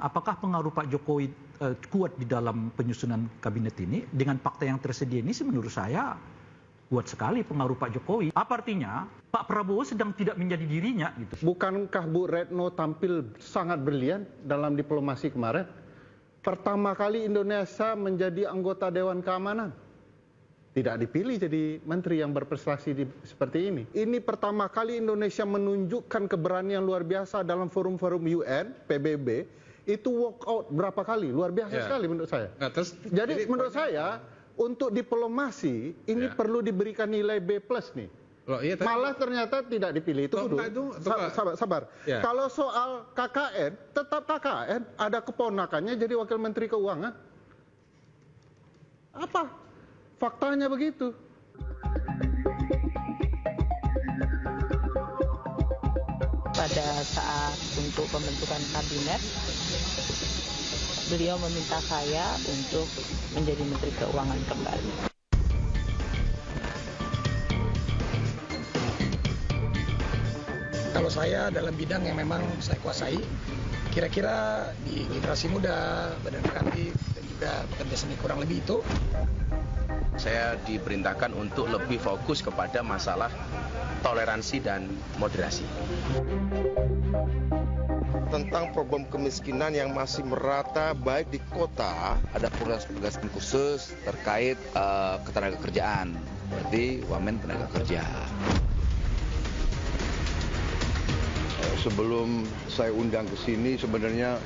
apakah pengaruh Pak Jokowi kuat di dalam penyusunan kabinet ini? Dengan fakta yang tersedia ini sih menurut saya kuat sekali pengaruh Pak Jokowi. Apa artinya Pak Prabowo sedang tidak menjadi dirinya gitu. Bukankah Bu Retno tampil sangat brilian dalam diplomasi kemarin? Pertama kali Indonesia menjadi anggota Dewan Keamanan. Tidak dipilih jadi menteri yang berprestasi seperti ini. Ini pertama kali Indonesia menunjukkan keberanian luar biasa dalam forum-forum UN, PBB. Itu walk out berapa kali? Luar biasa sekali menurut saya. Jadi menurut saya, untuk diplomasi, ini perlu diberikan nilai B+ nih. Malah ternyata tidak dipilih. Itu dulu. Sabar. Ya. Kalau soal KKN, tetap KKN. Ada keponakannya jadi Wakil Menteri Keuangan. Apa? Faktanya begitu. Pada saat untuk pembentukan kabinet, beliau meminta saya untuk menjadi Menteri Keuangan kembali. Kalau saya dalam bidang yang memang saya kuasai, kira-kira di generasi muda, badan kreatif, dan juga bekerja seni kurang lebih itu. Saya diperintahkan untuk lebih fokus kepada masalah toleransi dan moderasi. Tentang problem kemiskinan yang masih merata baik di kota, ada petugas khusus terkait ketenaga kerjaan, berarti wamen tenaga kerja. Sebelum saya undang ke sini sebenarnya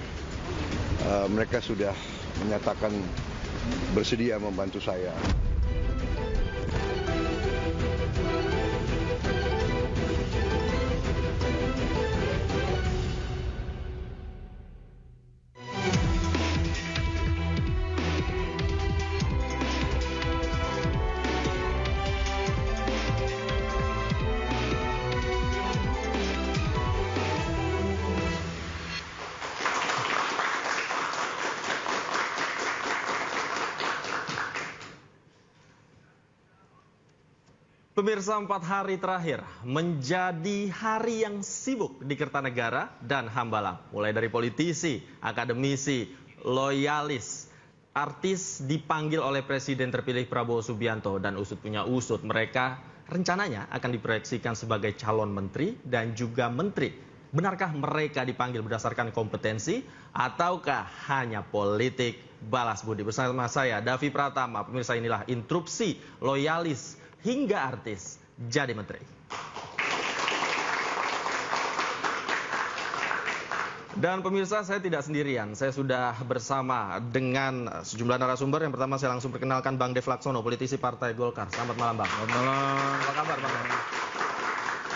mereka sudah menyatakan bersedia membantu saya. Pemirsa, 4 hari terakhir menjadi hari yang sibuk di Kertanegara dan Hambalang. Mulai dari politisi, akademisi, loyalis, artis dipanggil oleh Presiden terpilih Prabowo Subianto dan usut punya usut. Mereka rencananya akan diproyeksikan sebagai calon menteri dan juga menteri. Benarkah mereka dipanggil berdasarkan kompetensi ataukah hanya politik balas budi? Bersama saya, Davi Pratama. Pemirsa, inilah interupsi loyalis hingga artis jadi menteri. Dan pemirsa, saya tidak sendirian. Saya sudah bersama dengan sejumlah narasumber. Yang pertama saya langsung perkenalkan Bang Dev Laksono, politisi Partai Golkar. Selamat malam, Bang. Selamat malam. Apa kabar, Bang?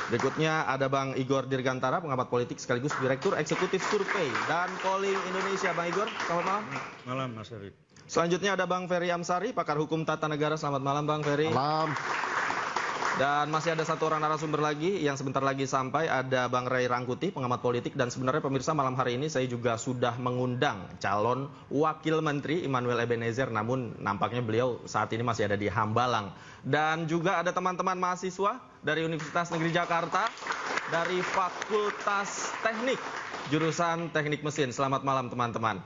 Berikutnya ada Bang Igor Dirgantara, pengamat politik sekaligus Direktur Eksekutif Survei dan Polling Indonesia. Bang Igor, selamat malam. Malam, Mas David. Selanjutnya ada Bang Ferry Amsari, pakar hukum tata negara. Selamat malam, Bang Ferry. Malam. Dan masih ada satu orang narasumber lagi yang sebentar lagi sampai, ada Bang Ray Rangkuti, pengamat politik. Dan sebenarnya pemirsa, malam hari ini saya juga sudah mengundang calon Wakil Menteri Immanuel Ebenezer, namun nampaknya beliau saat ini masih ada di Hambalang. Dan juga ada teman-teman mahasiswa dari Universitas Negeri Jakarta, dari Fakultas Teknik, jurusan Teknik Mesin. Selamat malam, teman-teman.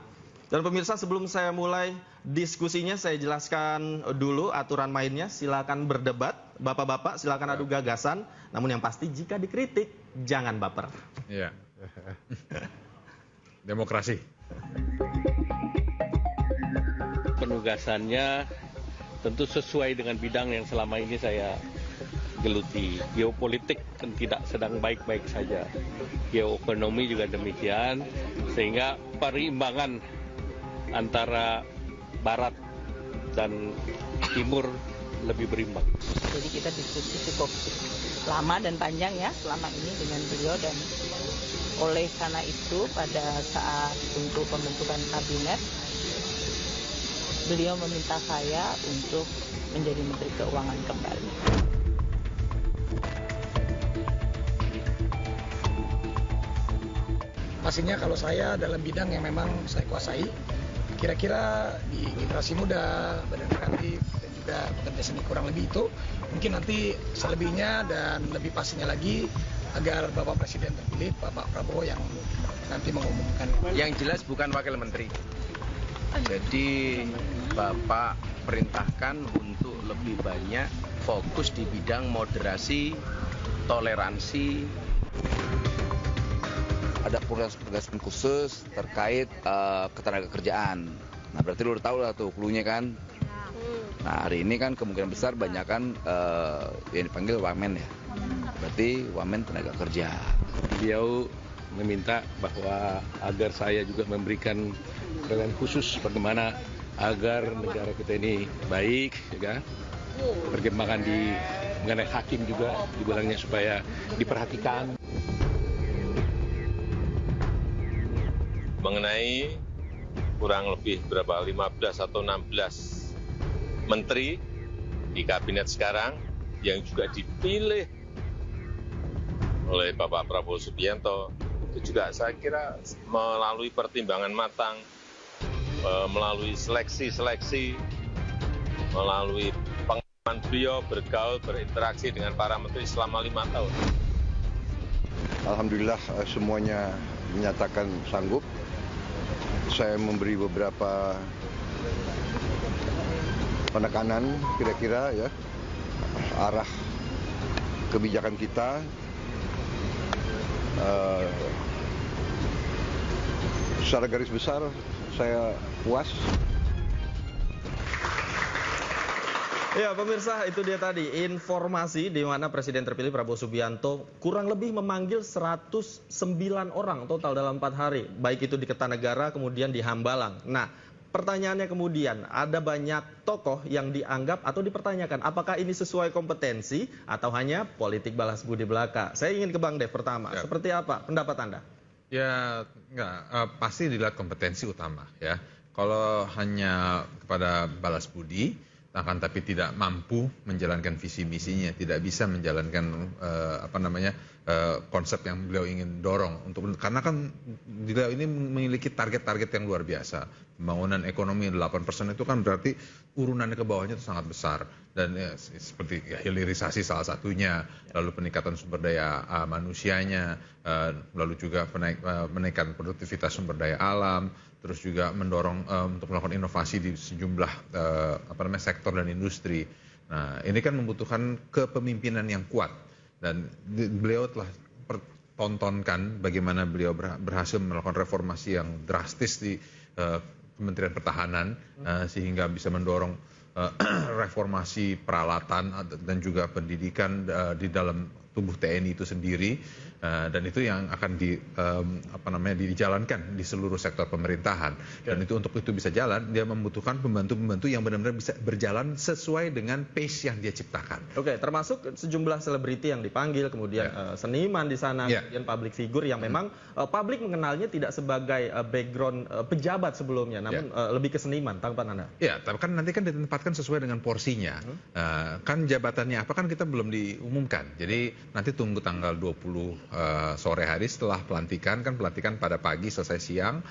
Dan pemirsa, sebelum saya mulai diskusinya, saya jelaskan dulu aturan mainnya. Silakan berdebat, bapak-bapak silakan adu gagasan. Namun yang pasti jika dikritik, jangan baper. Iya. Demokrasi. Penugasannya tentu sesuai dengan bidang yang selama ini saya geluti. Geopolitik kan tidak sedang baik-baik saja. Geoekonomi juga demikian. Sehingga perimbangan antara barat dan timur lebih berimbang. Jadi kita diskusi cukup lama dan panjang ya selama ini dengan beliau, dan oleh karena itu pada saat untuk pembentukan kabinet beliau meminta saya untuk menjadi Menteri Keuangan kembali. Pastinya kalau saya dalam bidang yang memang saya kuasai, kira-kira di generasi muda, badan kreatif, dan juga bekerja seni kurang lebih itu, mungkin nanti selebihnya dan lebih pastinya lagi agar Bapak Presiden terpilih, Bapak Prabowo yang nanti mengumumkan. Yang jelas bukan wakil menteri. Jadi Bapak perintahkan untuk lebih banyak fokus di bidang moderasi, toleransi. Ada penugasan khusus terkait ketenagakerjaan. Nah berarti lu udah tahu lah tuh clue-nya kan. Nah hari ini kan kemungkinan besar banyak kan yang dipanggil wamen ya. Berarti wamen tenaga kerja. Beliau meminta bahwa agar saya juga memberikan perhatian khusus bagaimana agar negara kita ini baik, ya kan? Perkembangan di mengenai hakim juga dibilangnya supaya diperhatikan. Mengenai kurang lebih berapa 15 atau 16 menteri di kabinet sekarang yang juga dipilih oleh Bapak Prabowo Subianto, itu juga saya kira melalui pertimbangan matang, melalui seleksi-seleksi, melalui pengalaman beliau bergaul, berinteraksi dengan para menteri selama 5 tahun. Alhamdulillah semuanya menyatakan sanggup. Saya memberi beberapa penekanan kira-kira ya arah kebijakan kita. Secara garis besar saya puas. Ya pemirsa, itu dia tadi informasi di mana Presiden terpilih Prabowo Subianto kurang lebih memanggil 109 orang total dalam 4 hari. Baik itu di Kertanegara kemudian di Hambalang. Nah pertanyaannya kemudian ada banyak tokoh yang dianggap atau dipertanyakan apakah ini sesuai kompetensi atau hanya politik balas budi belaka. Saya ingin ke Bang Dev pertama. Ya. Seperti apa pendapat Anda? Ya enggak, pasti dilihat kompetensi utama ya. Kalau hanya kepada balas budi, akan tapi tidak mampu menjalankan visi misinya, tidak bisa menjalankan konsep yang beliau ingin dorong karena kan beliau ini memiliki target-target yang luar biasa. Pembangunan ekonomi 8% itu kan berarti urunannya ke bawahnya itu sangat besar dan ya, seperti ya, hilirisasi salah satunya, lalu peningkatan sumber daya manusianya, lalu juga menaikkan produktivitas sumber daya alam, terus juga mendorong untuk melakukan inovasi di sejumlah sektor dan industri. Nah, ini kan membutuhkan kepemimpinan yang kuat dan beliau telah pertontonkan bagaimana beliau berhasil melakukan reformasi yang drastis di Kementerian Pertahanan sehingga bisa mendorong reformasi peralatan dan juga pendidikan di dalam tubuh TNI itu sendiri. Dan itu yang akan dijalankan di seluruh sektor pemerintahan. Dan itu untuk itu bisa jalan, dia membutuhkan pembantu-pembantu yang benar-benar bisa berjalan sesuai dengan pace yang dia ciptakan. Oke, termasuk sejumlah selebriti yang dipanggil, kemudian seniman di sana, kemudian public figure yang memang publik mengenalnya tidak sebagai background pejabat sebelumnya, namun lebih ke seniman. Tanggapan Anda? Ya, tapi kan nanti kan ditempatkan sesuai dengan porsinya. Kan jabatannya apa kan kita belum diumumkan. Jadi nanti tunggu tanggal 20 sore hari setelah pelantikan, kan pelantikan pada pagi selesai siang.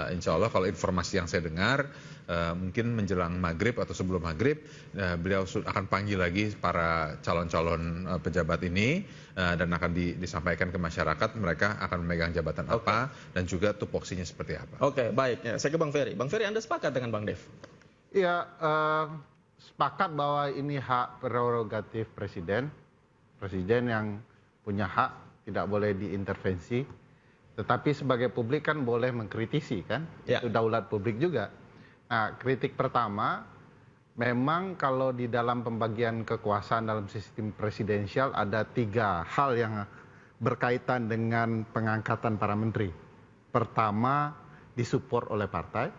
Insya Allah kalau informasi yang saya dengar mungkin menjelang maghrib atau sebelum maghrib beliau akan panggil lagi para calon-calon pejabat ini dan akan disampaikan ke masyarakat mereka akan memegang jabatan apa dan juga tupoksinya seperti apa. Oke, baik. Ya, saya ke Bang Ferry. Bang Ferry, Anda sepakat dengan Bang Dev? Iya, sepakat bahwa ini hak prerogatif presiden. Presiden yang punya hak, tidak boleh diintervensi. Tetapi sebagai publik kan boleh mengkritisi kan, itu daulat publik juga. Nah, kritik pertama, memang kalau di dalam pembagian kekuasaan dalam sistem presidensial ada 3 hal yang berkaitan dengan pengangkatan para menteri. Pertama, disupport oleh partai.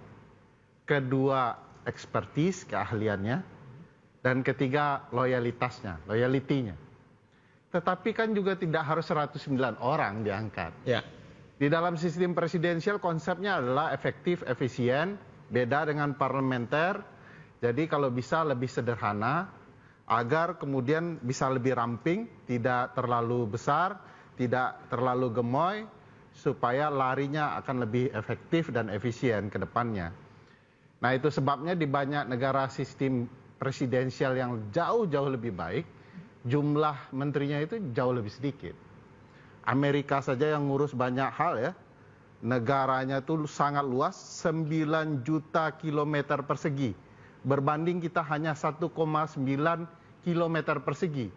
Kedua, expertise, keahliannya. Dan ketiga, loyalitasnya, loyalitinya. Tetapi kan juga tidak harus 109 orang diangkat. Ya. Di dalam sistem presidensial konsepnya adalah efektif, efisien, beda dengan parlementer. Jadi kalau bisa lebih sederhana, agar kemudian bisa lebih ramping, tidak terlalu besar, tidak terlalu gemoy, supaya larinya akan lebih efektif dan efisien ke depannya. Nah itu sebabnya di banyak negara sistem presidensial yang jauh-jauh lebih baik, jumlah menterinya itu jauh lebih sedikit. Amerika saja yang ngurus banyak hal ya, Negaranya tuh sangat luas, 9 juta kilometer persegi. Berbanding kita hanya 1,9 kilometer persegi.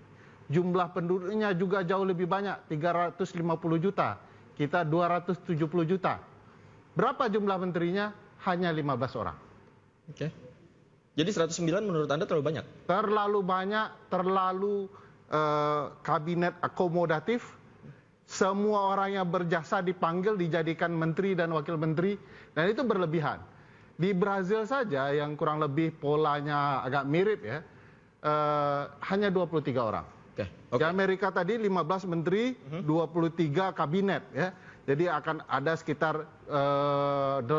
Jumlah penduduknya juga jauh lebih banyak, 350 juta. Kita 270 juta. Berapa jumlah menterinya? Hanya 15 orang. Oke. Jadi 109 menurut Anda terlalu banyak? Terlalu banyak, terlalu kabinet akomodatif. Semua orang yang berjasa dipanggil, dijadikan menteri dan wakil menteri, dan itu berlebihan. Di Brazil saja yang kurang lebih polanya agak mirip ya, hanya 23 orang. Okay. Di Amerika tadi 15 menteri, 23 kabinet ya. Jadi akan ada sekitar 8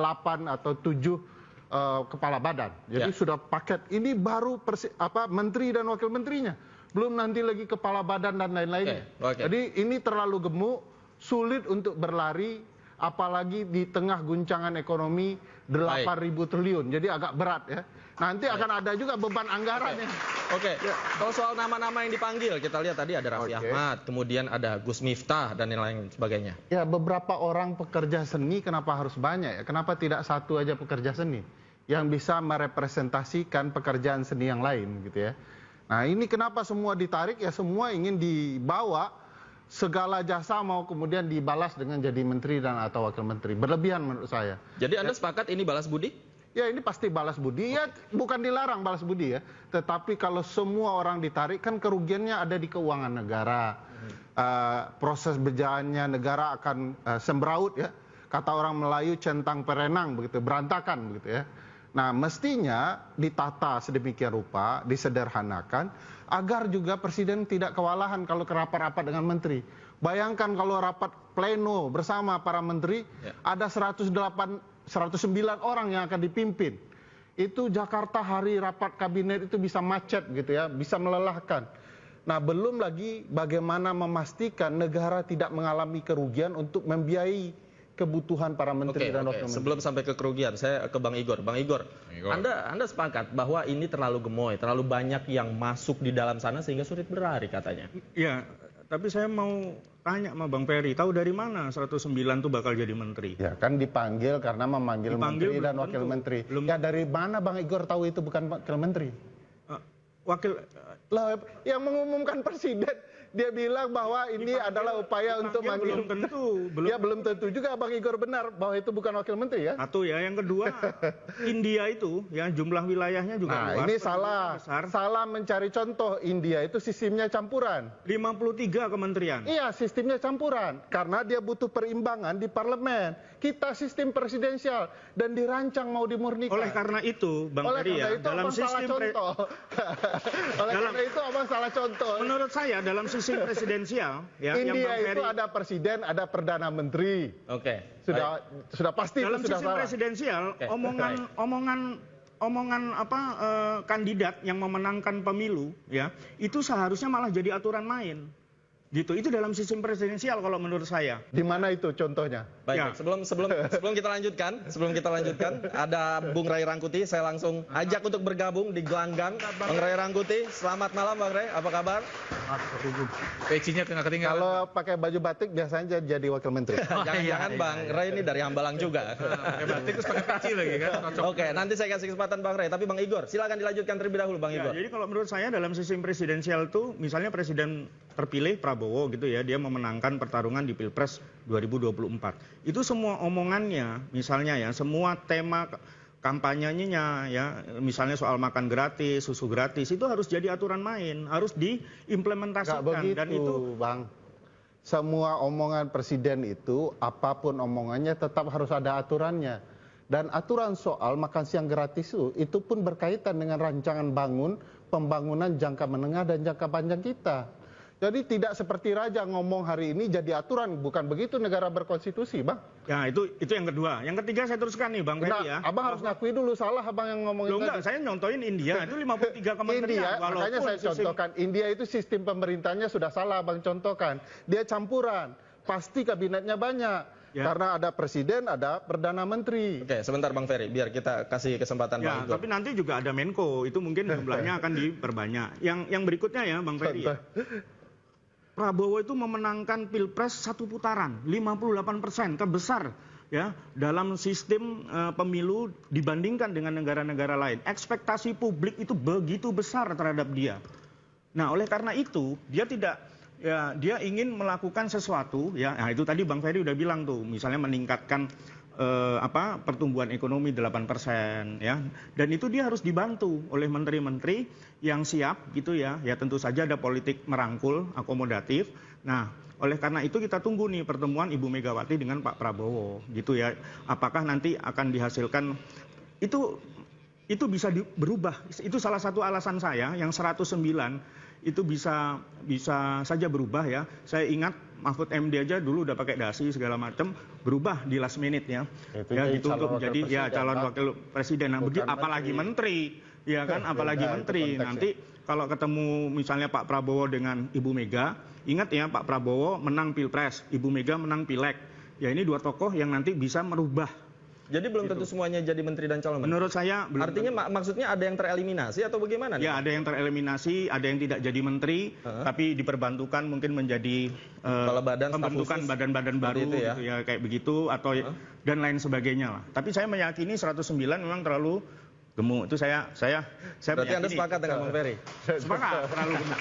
atau 7 kepala badan. Jadi sudah paket. Ini baru menteri dan wakil menterinya. Belum nanti lagi kepala badan dan lain-lainnya. Jadi ini terlalu gemuk, sulit untuk berlari, apalagi di tengah guncangan ekonomi 8.000 triliun. Jadi agak berat ya. Nanti akan ada juga beban anggaran ya. Kalau soal nama-nama yang dipanggil, kita lihat tadi ada Raffi Ahmad, kemudian ada Gus Miftah dan lain sebagainya. Ya, beberapa orang pekerja seni kenapa harus banyak ya? Kenapa tidak satu aja pekerja seni yang bisa merepresentasikan pekerjaan seni yang lain gitu ya? Nah, ini kenapa semua ditarik ya, semua ingin dibawa, segala jasa mau kemudian dibalas dengan jadi menteri dan atau wakil menteri. Berlebihan menurut saya. Jadi Anda sepakat ini balas budi? Ya, ini pasti balas budi. Ya, bukan dilarang balas budi ya. Tetapi kalau semua orang ditarik kan kerugiannya ada di keuangan negara. Proses berjalannya negara akan sembraut ya. Kata orang Melayu centang perenang begitu, berantakan begitu ya. Nah, mestinya ditata sedemikian rupa, disederhanakan, agar juga presiden tidak kewalahan kalau rapat-rapat dengan menteri. Bayangkan kalau rapat pleno bersama para menteri, ada 109 orang yang akan dipimpin. Itu Jakarta hari rapat kabinet itu bisa macet gitu ya, bisa melelahkan. Nah, belum lagi bagaimana memastikan negara tidak mengalami kerugian untuk membiayai kebutuhan para menteri dan wakil menteri. Sebelum sampai ke kerugian, saya ke Bang Igor. Bang Igor, Anda sepakat bahwa ini terlalu gemoy, terlalu banyak yang masuk di dalam sana sehingga sulit berlari katanya? Iya, tapi saya mau tanya sama Bang Ferry, tahu dari mana 109 tuh bakal jadi menteri? Ya kan dipanggil karena memanggil menteri dan wakil menteri. Ya dari mana Bang Igor tahu itu bukan wakil menteri? Yang mengumumkan presiden. Dia bilang bahwa ini adalah upaya untuk manggil. Belum tentu. Ya belum tentu juga Bang Igor benar bahwa itu bukan wakil menteri ya. Satu ya, yang kedua India itu ya jumlah wilayahnya juga luas. Nah ini salah mencari contoh. India itu sistemnya campuran. 53 kementerian. Iya sistemnya campuran karena dia butuh perimbangan di parlemen. Kita sistem presidensial dan dirancang mau dimurnikan. Oleh karena itu Bang Ferry ya, dalam sistem karena itu abang salah contoh. Menurut saya dalam sistem presidensial ya, India yang itu ada presiden, ada perdana menteri. Sudah pasti dalam itu sudah sistem presidensial omongan kandidat yang memenangkan pemilu ya itu seharusnya malah jadi aturan main. Gitu, itu dalam sistem presidensial kalau menurut saya. Di mana itu contohnya? Baik, sebelum kita lanjutkan, ada Bung Ray Rangkuti, saya langsung ajak untuk bergabung di gelanggang. Bung Ray Rangkuti, selamat malam Bang Ray, apa kabar? Pecinya tengah ketinggalan. Kalau pakai baju batik biasanya jadi wakil menteri. Jangan-jangan Bang Ray ini dari Hambalang juga. Pakai batik terus pakai peci lagi kan? Oke, nanti saya kasih kesempatan Bang Ray, tapi Bang Igor, silakan dilanjutkan terlebih dahulu Bang Igor. Jadi kalau menurut saya dalam sistem presidensial itu, misalnya presiden terpilih Prabowo gitu ya, dia memenangkan pertarungan di Pilpres 2024. Itu semua omongannya, misalnya ya, semua tema kampanyenya ya, misalnya soal makan gratis, susu gratis, itu harus jadi aturan main, harus diimplementasikan. Nggak begitu, dan itu Bang. Semua omongan presiden itu, apapun omongannya tetap harus ada aturannya. Dan aturan soal makan siang gratis itu pun berkaitan dengan rancangan pembangunan jangka menengah dan jangka panjang kita. Jadi tidak seperti raja ngomong hari ini jadi aturan, bukan begitu negara berkonstitusi, Bang. Ya, itu yang kedua. Yang ketiga saya teruskan nih, Bang Ferry ya. Abang harus ngakui dulu salah abang yang ngomongin. Enggak, saya nyontoin India itu 53 kementerian. Makanya saya contohkan India itu sistem pemerintahnya sudah salah, Bang contohkan. Dia campuran, pasti kabinetnya banyak. Ya. Karena ada presiden, ada perdana menteri. Oke, sebentar Bang Ferry, biar kita kasih kesempatan Bang Igor. Tapi nanti juga ada Menko, itu mungkin jumlahnya akan diperbanyak. Yang berikutnya ya, Bang Ferry. Ya. Prabowo itu memenangkan Pilpres 1 putaran, 58%, terbesar ya dalam sistem pemilu dibandingkan dengan negara-negara lain. Ekspektasi publik itu begitu besar terhadap dia. Nah, oleh karena itu dia ingin melakukan sesuatu ya. Nah, itu tadi Bang Ferry udah bilang tuh, misalnya meningkatkan pertumbuhan ekonomi 8% ya. Dan itu dia harus dibantu oleh menteri-menteri yang siap gitu ya. Ya tentu saja ada politik merangkul, akomodatif. Nah, oleh karena itu kita tunggu nih pertemuan Ibu Megawati dengan Pak Prabowo gitu ya. Apakah nanti akan dihasilkan itu bisa berubah. Itu salah satu alasan saya yang 109 itu bisa saja berubah ya. Saya ingat Mahfud MD aja dulu udah pakai dasi segala macam, berubah di last minute ya. Ya gitu untuk menjadi ya calon wakil presiden. Nah, apalagi menteri, ya kan, apalagi menteri. Nanti kalau ketemu misalnya Pak Prabowo dengan Ibu Mega, ingat ya Pak Prabowo menang Pilpres, Ibu Mega menang Pileg. Ya ini dua tokoh yang nanti bisa merubah. Jadi belum tentu semuanya jadi menteri dan calon menteri? Menurut saya belum. Artinya maksudnya ada yang tereliminasi atau bagaimana? Ya, ada yang tereliminasi, ada yang tidak jadi menteri, tapi diperbantukan mungkin menjadi pembentukan badan-badan baru itu ya. Gitu ya, kayak begitu atau dan lain sebagainya lah. Tapi saya meyakini 109 memang terlalu gemuk. Itu saya berarti meyakini. Anda sepakat dengan Bang Ferry? Sepakat, terlalu gemuk.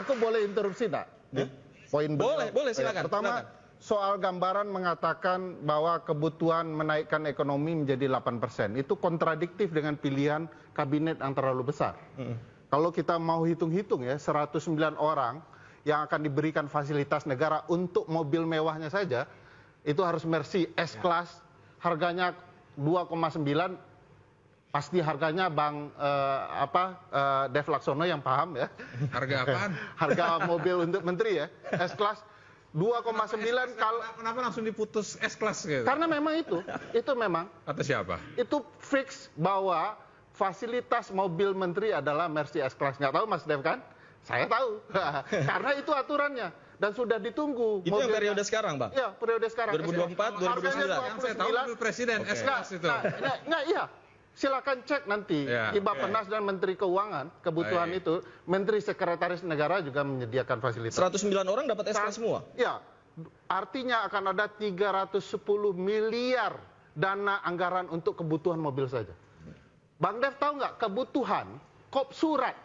Aku boleh interupsi tak? Poin boleh silakan. Pertama, soal gambaran mengatakan bahwa kebutuhan menaikkan ekonomi menjadi 8%. Itu kontradiktif dengan pilihan kabinet yang terlalu besar. Kalau kita mau hitung-hitung ya, 109 orang yang akan diberikan fasilitas negara untuk mobil mewahnya saja, itu harus Mercy S-Class, harganya 2,9, pasti harganya Bang Dev Laksono yang paham ya. Harga apaan? Harga mobil untuk menteri ya, S-Class. 2,9 kalau kenapa langsung diputus S-Class gitu? Karena memang itu memang. Kata siapa? Itu fix bahwa fasilitas mobil menteri adalah Mercy S-Class. Nggak tahu Mas Dev kan? Saya tahu. Karena itu aturannya dan sudah ditunggu. Itu yang periode sekarang, Bang? Iya, periode sekarang. 2024, 2029. Yang saya tahu mobil presiden S-Class itu. Iya. Silakan cek nanti di Bappenas dan Menteri Keuangan kebutuhan itu. Menteri Sekretaris Negara juga menyediakan fasilitas. 109 orang dapat S-Class semua? Ya, artinya akan ada 310 miliar dana anggaran untuk kebutuhan mobil saja. Bang Dev tahu nggak kebutuhan kop surat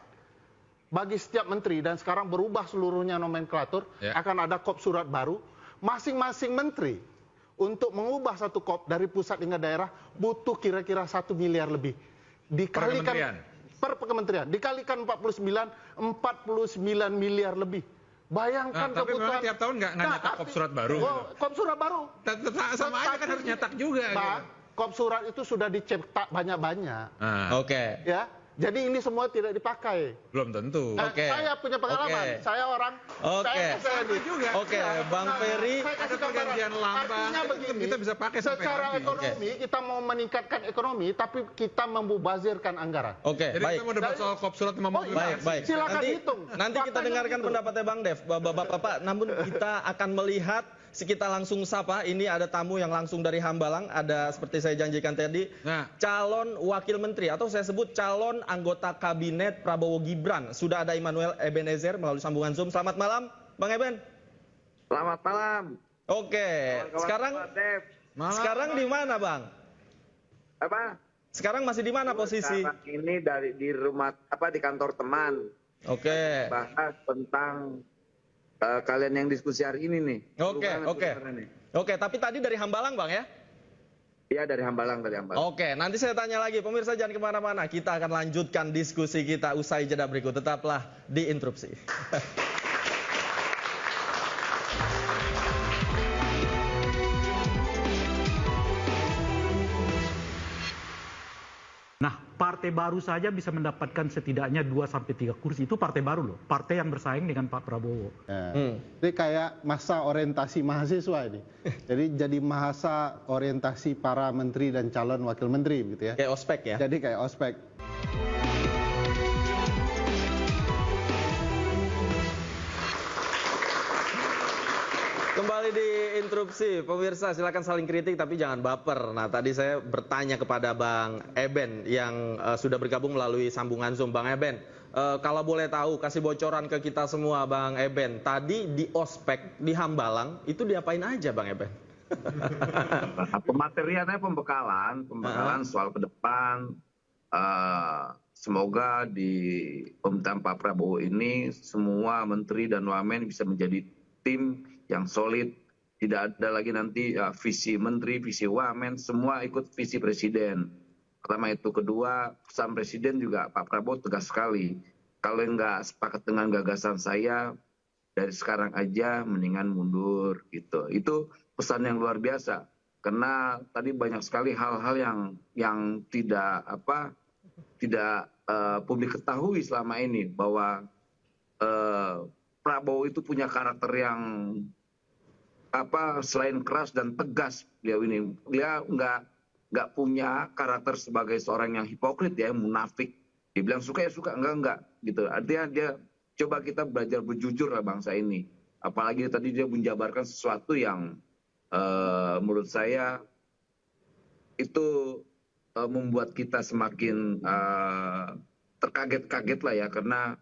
bagi setiap menteri dan sekarang berubah seluruhnya nomenklatur, akan ada kop surat baru. Masing-masing menteri untuk mengubah satu kop dari pusat hingga daerah butuh kira-kira 1 miliar lebih. Dikalikan per kementerian, dikalikan 49 miliar lebih. Bayangkan tapi kebutuhan. Tapi tiap tahun nggak nyetak kop surat baru. Kop surat baru. Sama aja kan harus nyetak juga. Gitu. Kop surat itu sudah dicetak banyak-banyak. Oke. Ya. Jadi ini semua tidak dipakai. Belum tentu. Saya punya pengalaman. Saya orang. Saya juga. Bang Ferry. Ada pergantian lambang. Kita bisa pakai secara ekonomi. Kita mau meningkatkan ekonomi, tapi kita membubazirkan anggaran. Jadi kita mau debat soal kop surat sama mobil. Baik. Silakan hitung. Nanti kita dengarkan pendapatnya Bang Dev, Bapak-bapak. Namun kita akan melihat. Kita langsung sapa, ini ada tamu yang langsung dari Hambalang, ada seperti saya janjikan tadi, calon wakil menteri atau saya sebut calon anggota kabinet Prabowo Gibran. Sudah ada Immanuel Ebenezer melalui sambungan Zoom. Selamat malam, Bang Eben. Selamat malam. Sekarang di mana, Bang? Apa? Sekarang masih di mana posisi? Sekarang ini di rumah di kantor teman. Bahas tentang kalian yang diskusi hari ini nih. Oke, tapi tadi dari Hambalang Bang ya? Iya dari Hambalang. Oke, nanti saya tanya lagi. Pemirsa jangan kemana-mana. Kita akan lanjutkan diskusi kita usai jeda berikut. Tetaplah di Interupsi. Nah, partai baru saja bisa mendapatkan setidaknya 2-3 kursi. Itu partai baru loh. Partai yang bersaing dengan Pak Prabowo. Ini kayak masa orientasi mahasiswa ini. Jadi masa orientasi para menteri dan calon wakil menteri gitu ya. Kayak ospek ya? Jadi kayak ospek. Kembali di Interupsi, pemirsa silakan saling kritik tapi jangan baper. Nah tadi saya bertanya kepada Bang Eben yang sudah bergabung melalui sambungan Zoom. Bang Eben, Kalau boleh tahu, kasih bocoran ke kita semua, Bang Eben. Tadi di ospek di Hambalang itu diapain aja, Bang Eben? Pemateriannya pembekalan soal ke depan. Semoga di pemerintahan Pak Prabowo ini semua menteri dan wamen bisa menjadi tim yang solid. Tidak ada lagi nanti visi menteri, visi wamen, semua ikut visi presiden. Pertama itu. Kedua, pesan presiden juga Pak Prabowo tegas sekali. Kalau nggak sepakat dengan gagasan saya, dari sekarang aja mendingan mundur gitu. Itu pesan yang luar biasa. Karena tadi banyak sekali hal-hal yang tidak publik ketahui selama ini, bahwa Prabowo itu punya karakter yang selain keras dan tegas. Dia nggak punya karakter sebagai seorang yang hipokrit, ya, munafik. Dibilang suka ya suka, enggak gitu. Artinya dia coba kita belajar berjujur lah bangsa ini. Apalagi tadi dia menjabarkan sesuatu yang menurut saya itu membuat kita semakin terkaget-kaget lah ya, karena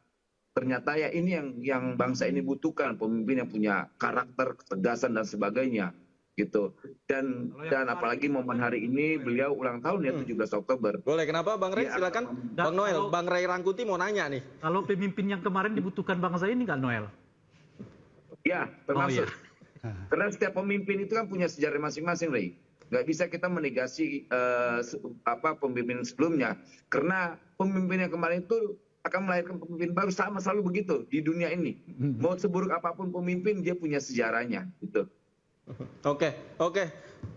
ternyata ya ini yang bangsa ini butuhkan, pemimpin yang punya karakter, ketegasan dan sebagainya gitu. Dan apalagi momen hari ini beliau ulang tahun ya 17 Oktober. Boleh, kenapa Bang Ray? Silakan. Bang Noel, Bang Ray Rangkuti mau nanya nih. Kalau pemimpin yang kemarin dibutuhkan bangsa ini nggak, Noel? Ya, termasuk. Karena setiap pemimpin itu kan punya sejarah masing-masing, Ray. Nggak bisa kita menegasi pemimpin sebelumnya. Karena pemimpin yang kemarin itu akan melahirkan pemimpin baru, sama selalu begitu di dunia ini. Mau seburuk apapun pemimpin, dia punya sejarahnya gitu. Oke.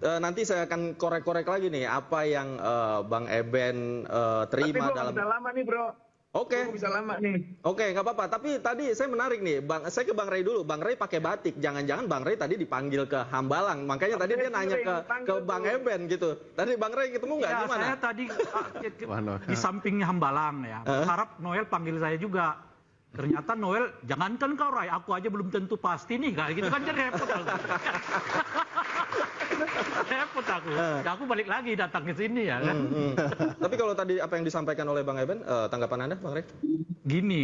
Nanti saya akan korek-korek lagi nih apa yang Bang Eben terima dalam. Tapi bisa lama nih, Bro. Oke. Bisa lama nih. Oke, nggak apa-apa. Tapi tadi saya menarik nih, saya ke Bang Ray dulu. Bang Ray pakai batik. Jangan-jangan Bang Ray tadi dipanggil ke Hambalang. Makanya tadi dia nanya ke Bang Eben gitu. Tadi Bang Ray ketemu nggak, gimana? Saya tadi di sampingnya Hambalang ya. Harap Noel panggil saya juga. Ternyata Noel, jangankan kau Ray, aku aja belum tentu pasti nih, kayak gitu kan, jadi repot aku. Repot aku. Aku balik lagi datang ke sini ya kan. Tapi kalau tadi apa yang disampaikan oleh Bang Eben, tanggapan Anda, Bang Ray? Gini,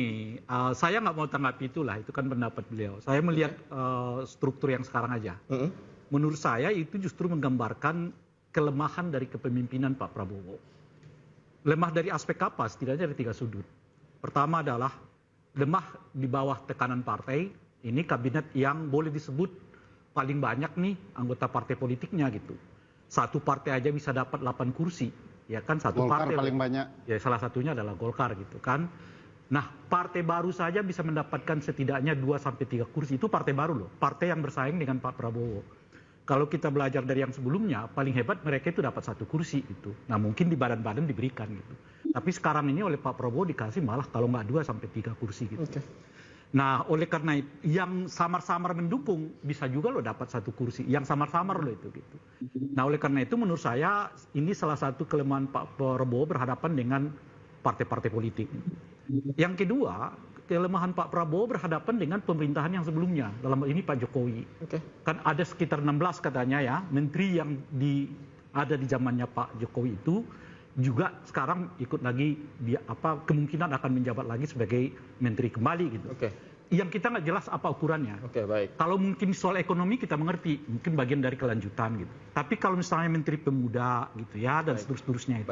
saya nggak mau tanggapi itulah, itu kan pendapat beliau. Saya melihat struktur yang sekarang aja. Menurut saya itu justru menggambarkan kelemahan dari kepemimpinan Pak Prabowo. Lemah dari aspek apa? Setidaknya dari 3 sudut. Pertama adalah lemah di bawah tekanan partai. Ini kabinet yang boleh disebut paling banyak nih anggota partai politiknya gitu. Satu partai aja bisa dapat 8 kursi, ya kan, satu Golkar partai paling banyak. Ya salah satunya adalah Golkar gitu kan. Nah, partai baru saja bisa mendapatkan setidaknya 2-3 kursi. Itu partai baru loh, partai yang bersaing dengan Pak Prabowo. Kalau kita belajar dari yang sebelumnya, paling hebat mereka itu dapat 1 kursi gitu. Nah, mungkin di badan-badan diberikan gitu. Tapi sekarang ini oleh Pak Prabowo dikasih malah kalau nggak 2-3 kursi gitu. Okay. Nah, oleh karena itu, yang samar-samar mendukung bisa juga loh dapat 1 kursi. Yang samar-samar loh itu gitu. Nah, oleh karena itu menurut saya ini salah satu kelemahan Pak Prabowo berhadapan dengan partai-partai politik. Yang kedua, kelemahan Pak Prabowo berhadapan dengan pemerintahan yang sebelumnya. Dalam hal ini Pak Jokowi. Okay. Kan ada sekitar 16 katanya ya, menteri yang ada di zamannya Pak Jokowi itu juga sekarang ikut lagi kemungkinan akan menjabat lagi sebagai menteri kembali gitu. Okay. Yang kita nggak jelas apa ukurannya. Okay, baik. Kalau mungkin soal ekonomi kita mengerti, mungkin bagian dari kelanjutan gitu. Tapi kalau misalnya menteri pemuda gitu ya dan seterusnya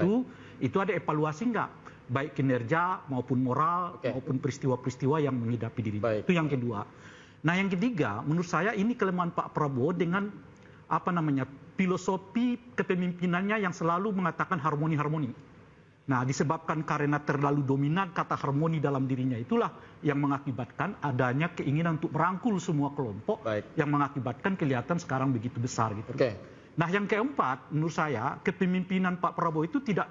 itu ada evaluasi nggak? Baik kinerja maupun moral maupun peristiwa-peristiwa yang menghidapi dirinya. Itu yang kedua. Nah, yang ketiga menurut saya ini kelemahan Pak Prabowo dengan filosofi kepemimpinannya yang selalu mengatakan harmoni-harmoni. Nah, disebabkan karena terlalu dominan kata harmoni dalam dirinya itulah yang mengakibatkan adanya keinginan untuk merangkul semua kelompok yang mengakibatkan kelihatan sekarang begitu besar gitu. Okay. Nah, yang keempat menurut saya kepemimpinan Pak Prabowo itu tidak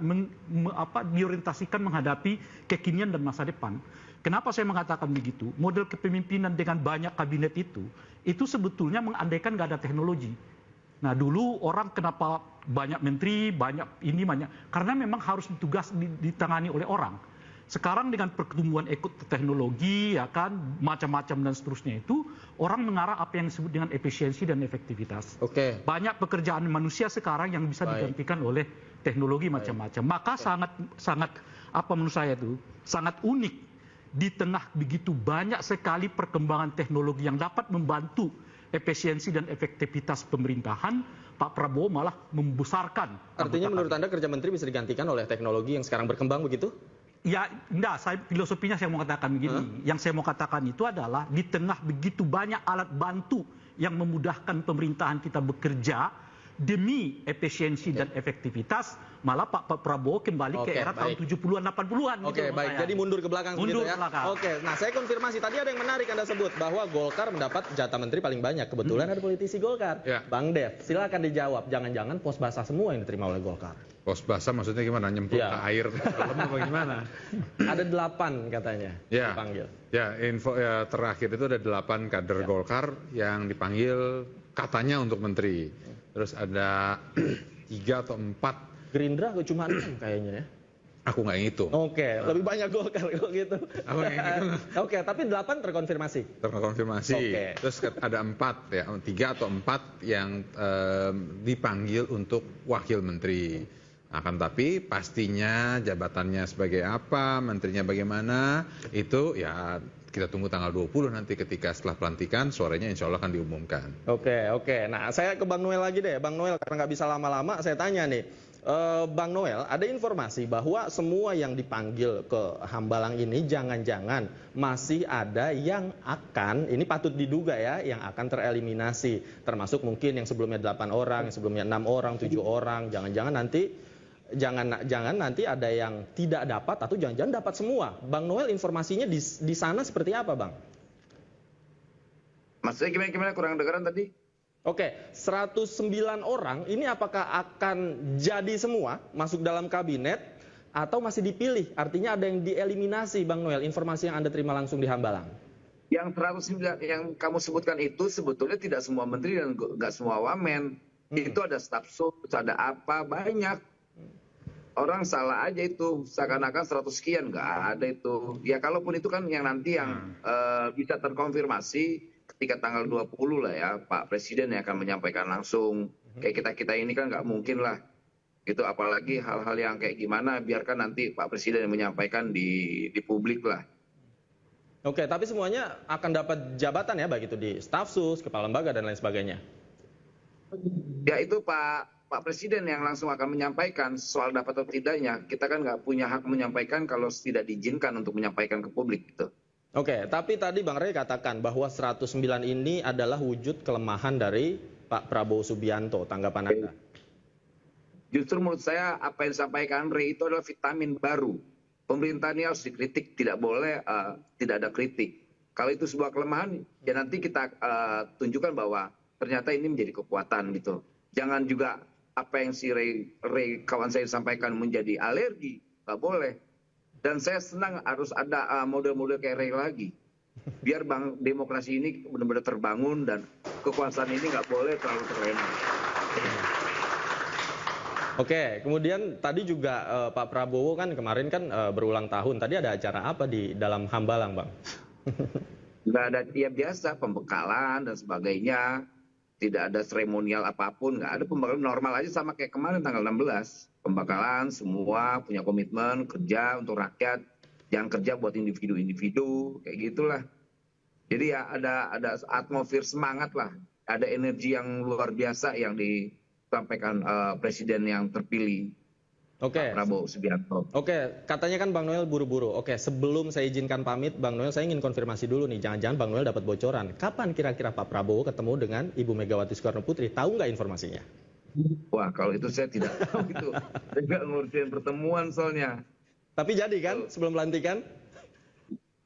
diorientasikan menghadapi kekinian dan masa depan. Kenapa saya mengatakan begitu? Model kepemimpinan dengan banyak kabinet itu sebetulnya mengandaikan nggak ada teknologi. Nah, dulu orang kenapa banyak menteri, banyak karena memang harus tugas ditangani oleh orang. Sekarang dengan pertumbuhan teknologi, ya kan, macam-macam dan seterusnya itu, orang mengarah apa yang disebut dengan efisiensi dan efektivitas. Okay. Banyak pekerjaan manusia sekarang yang bisa digantikan oleh teknologi macam-macam. Maka sangat menurut saya itu sangat unik di tengah begitu banyak sekali perkembangan teknologi yang dapat membantu efisiensi dan efektivitas pemerintahan, Pak Prabowo malah membesarkan. Artinya menurut Anda kerja menteri bisa digantikan oleh teknologi yang sekarang berkembang begitu? Ya, enggak, filosofinya saya mau katakan begini. Yang saya mau katakan itu adalah di tengah begitu banyak alat bantu yang memudahkan pemerintahan kita bekerja demi efisiensi dan efektivitas, malah Pak Prabowo kembali ke era tahun 70-an, 80-an. Oke, baik. Jadi mundur ke belakang mundur ya. Ke belakang. Oke, nah saya konfirmasi. Tadi ada yang menarik Anda sebut, bahwa Golkar mendapat jatah menteri paling banyak. Kebetulan ada politisi Golkar. Bang Dev, silakan dijawab. Jangan-jangan pos basah semua yang diterima oleh Golkar. Pos basah maksudnya gimana? Nyemplung ke air dalam apa gimana? Ada 8 katanya dipanggil. Ya, info terakhir itu ada 8 kader Golkar yang dipanggil katanya untuk menteri. Terus ada 3 atau 4. Gerindra cuma 6 kayaknya ya. Aku nggak ngitung. Oke, lebih banyak Golkar kok gitu. Aku nggak ngitung. Oke, tapi 8 terkonfirmasi. Terkonfirmasi. Terus ada 4 ya, 3 atau 4 yang dipanggil untuk wakil menteri. Akan tapi pastinya jabatannya sebagai apa, menterinya bagaimana, itu ya kita tunggu tanggal 20 nanti ketika setelah pelantikan suaranya insya Allah akan diumumkan. Oke. Nah saya ke Bang Noel lagi deh. Bang Noel, karena nggak bisa lama-lama saya tanya nih. Bang Noel, ada informasi bahwa semua yang dipanggil ke Hambalang ini jangan-jangan masih ada yang akan, ini patut diduga ya, yang akan tereliminasi. Termasuk mungkin yang sebelumnya 8 orang, yang sebelumnya 6 orang, 7 orang. Jangan-jangan nanti ada yang tidak dapat atau jangan-jangan dapat semua. Bang Noel, informasinya di sana seperti apa, Bang? Maksudnya gimana kurang dengaran tadi? Oke, 109 orang ini apakah akan jadi semua masuk dalam kabinet atau masih dipilih? Artinya ada yang dieliminasi, Bang Noel, informasi yang Anda terima langsung di Hambalang. Yang 109 yang kamu sebutkan itu sebetulnya tidak semua menteri dan nggak semua wamen. Itu ada staf sus, ada apa, banyak. Orang salah aja itu, seakan-akan 100 sekian, nggak ada itu. Ya kalaupun itu kan yang nanti yang bisa terkonfirmasi ketika tanggal 20 lah ya, Pak Presiden yang akan menyampaikan langsung. Kayak kita ini kan nggak mungkin lah. Gitu, apalagi hal-hal yang kayak gimana, biarkan nanti Pak Presiden yang menyampaikan di publik lah. Oke, tapi semuanya akan dapat jabatan ya, baik itu di staf sus, kepala lembaga, dan lain sebagainya. Ya itu Pak Presiden yang langsung akan menyampaikan soal dapat atau tidaknya. Kita kan nggak punya hak menyampaikan kalau tidak diizinkan untuk menyampaikan ke publik gitu. Oke, tapi tadi Bang Rey katakan bahwa 109 ini adalah wujud kelemahan dari Pak Prabowo Subianto. Tanggapan Anda? Justru menurut saya apa yang disampaikan Rey itu adalah vitamin baru. Pemerintah ini harus dikritik, tidak boleh tidak ada kritik. Kalau itu sebuah kelemahan, ya nanti kita tunjukkan bahwa ternyata ini menjadi kekuatan gitu. Jangan juga apa yang si Ray kawan saya sampaikan menjadi alergi, nggak boleh. Dan saya senang harus ada model-model kayak Ray lagi. Biar demokrasi ini benar-benar terbangun dan kekuasaan ini nggak boleh terlalu terlena. Oke, kemudian tadi juga Pak Prabowo kan kemarin kan berulang tahun. Tadi ada acara apa di dalam Hambalang, Bang? Nggak ada, ya biasa, pembekalan dan sebagainya. Tidak ada seremonial apapun, nggak ada, pembekalan normal aja sama kayak kemarin tanggal 16. Pembekalan, semua punya komitmen, kerja untuk rakyat, jangan kerja buat individu-individu, kayak gitulah. Jadi ya ada atmosfer semangat lah, ada energi yang luar biasa yang disampaikan Presiden yang terpilih. Oke. Prabowo Subianto. Oke, katanya kan Bang Noel buru-buru. Oke, sebelum saya izinkan pamit, Bang Noel, saya ingin konfirmasi dulu nih. Jangan-jangan Bang Noel dapat bocoran. Kapan kira-kira Pak Prabowo ketemu dengan Ibu Megawati Soekarno Putri? Tahu nggak informasinya? Wah, kalau itu saya tidak tahu itu. Saya nggak ngurusin pertemuan soalnya. Tapi jadi kan sebelum pelantikan?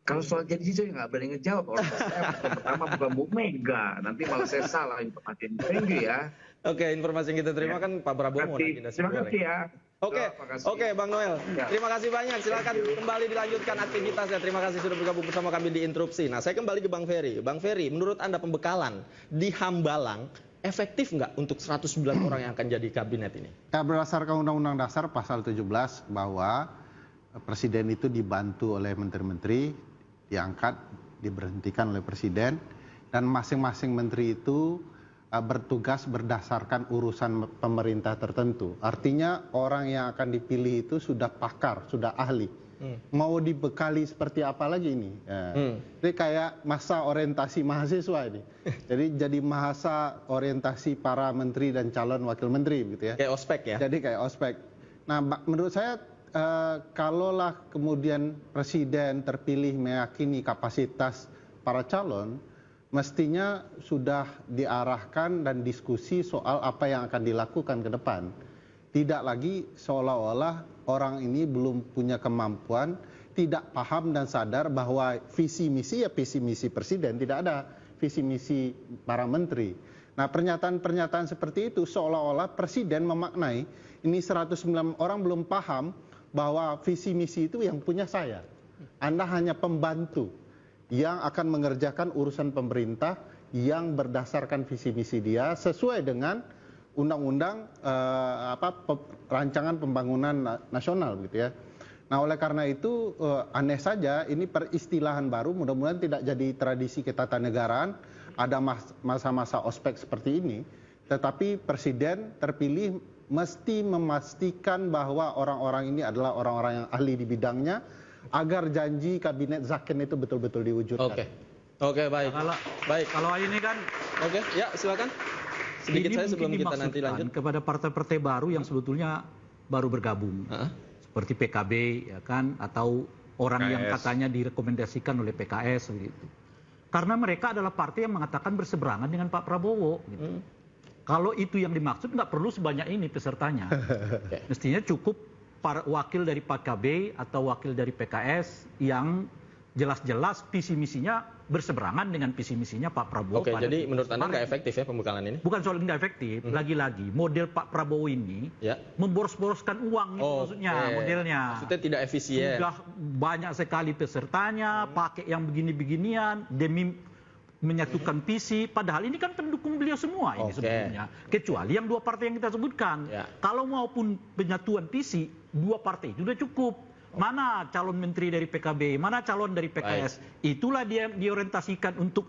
Kalau soal jadi saya nggak berani ngejawab. Orang saya pertama bukan Bu Mega. Nanti malah saya salah informasi. Thank you ya. Oke, informasi yang kita terima kan Pak Prabowo mau naikin nasi goreng. Terima kasih ya. Oke, Bang Noel. Terima kasih banyak. Silakan kembali dilanjutkan aktivitasnya. Terima kasih sudah bergabung bersama kami di Interupsi. Nah, saya kembali ke Bang Ferry. Bang Ferry, menurut Anda pembekalan di Hambalang efektif nggak untuk 109 orang yang akan jadi kabinet ini? Ya, berdasarkan Undang-Undang Dasar pasal 17 bahwa Presiden itu dibantu oleh menteri-menteri, diangkat, diberhentikan oleh Presiden, dan masing-masing menteri itu bertugas berdasarkan urusan pemerintah tertentu. Artinya orang yang akan dipilih itu sudah pakar, sudah ahli. Mau dibekali seperti apa lagi ini? Ini kayak masa orientasi mahasiswa ini. Jadi masa orientasi para menteri dan calon wakil menteri gitu ya. Kayak ospek ya? Jadi kayak ospek. Nah, menurut saya kalaulah kemudian presiden terpilih meyakini kapasitas para calon, mestinya sudah diarahkan dan diskusi soal apa yang akan dilakukan ke depan. Tidak lagi seolah-olah orang ini belum punya kemampuan, tidak paham dan sadar bahwa visi misi ya visi misi presiden, tidak ada visi misi para menteri. Nah, pernyataan-pernyataan seperti itu seolah-olah presiden memaknai ini 109 orang belum paham bahwa visi misi itu yang punya saya. Anda hanya pembantu yang akan mengerjakan urusan pemerintah yang berdasarkan visi misi dia sesuai dengan undang-undang rancangan pembangunan nasional gitu ya. Nah, oleh karena itu aneh saja ini peristilahan baru, mudah-mudahan tidak jadi tradisi ketatanegaraan ada masa-masa ospek seperti ini, tetapi presiden terpilih mesti memastikan bahwa orang-orang ini adalah orang-orang yang ahli di bidangnya agar janji kabinet Zaken itu betul-betul diwujudkan. Oke, baik. Kalau ini kan ya silakan. Sedikit saya sebelum kita nanti lanjut kepada partai-partai baru yang sebetulnya baru bergabung. Seperti PKB ya kan, atau orang yang katanya direkomendasikan oleh PKS gitu. Karena mereka adalah partai yang mengatakan berseberangan dengan Pak Prabowo gitu. Kalau itu yang dimaksud nggak perlu sebanyak ini pesertanya. Mestinya cukup para wakil dari PKB atau wakil dari PKS yang jelas-jelas visi misinya berseberangan dengan visi misinya Pak Prabowo. Oke, jadi menurut Anda nggak efektif ya pembekalan ini? Bukan soal nggak efektif, lagi-lagi model Pak Prabowo ini memboros-boroskan uang itu maksudnya, modelnya. Maksudnya tidak efisien. Sudah banyak sekali pesertanya, pakai yang begini-beginian demi menyatukan visi, padahal ini kan pendukung beliau semua ini sebetulnya. Kecuali yang dua partai yang kita sebutkan. Kalau maupun penyatuan visi, dua partai itu sudah cukup. Mana calon menteri dari PKB, mana calon dari PKS. Itulah dia diorientasikan untuk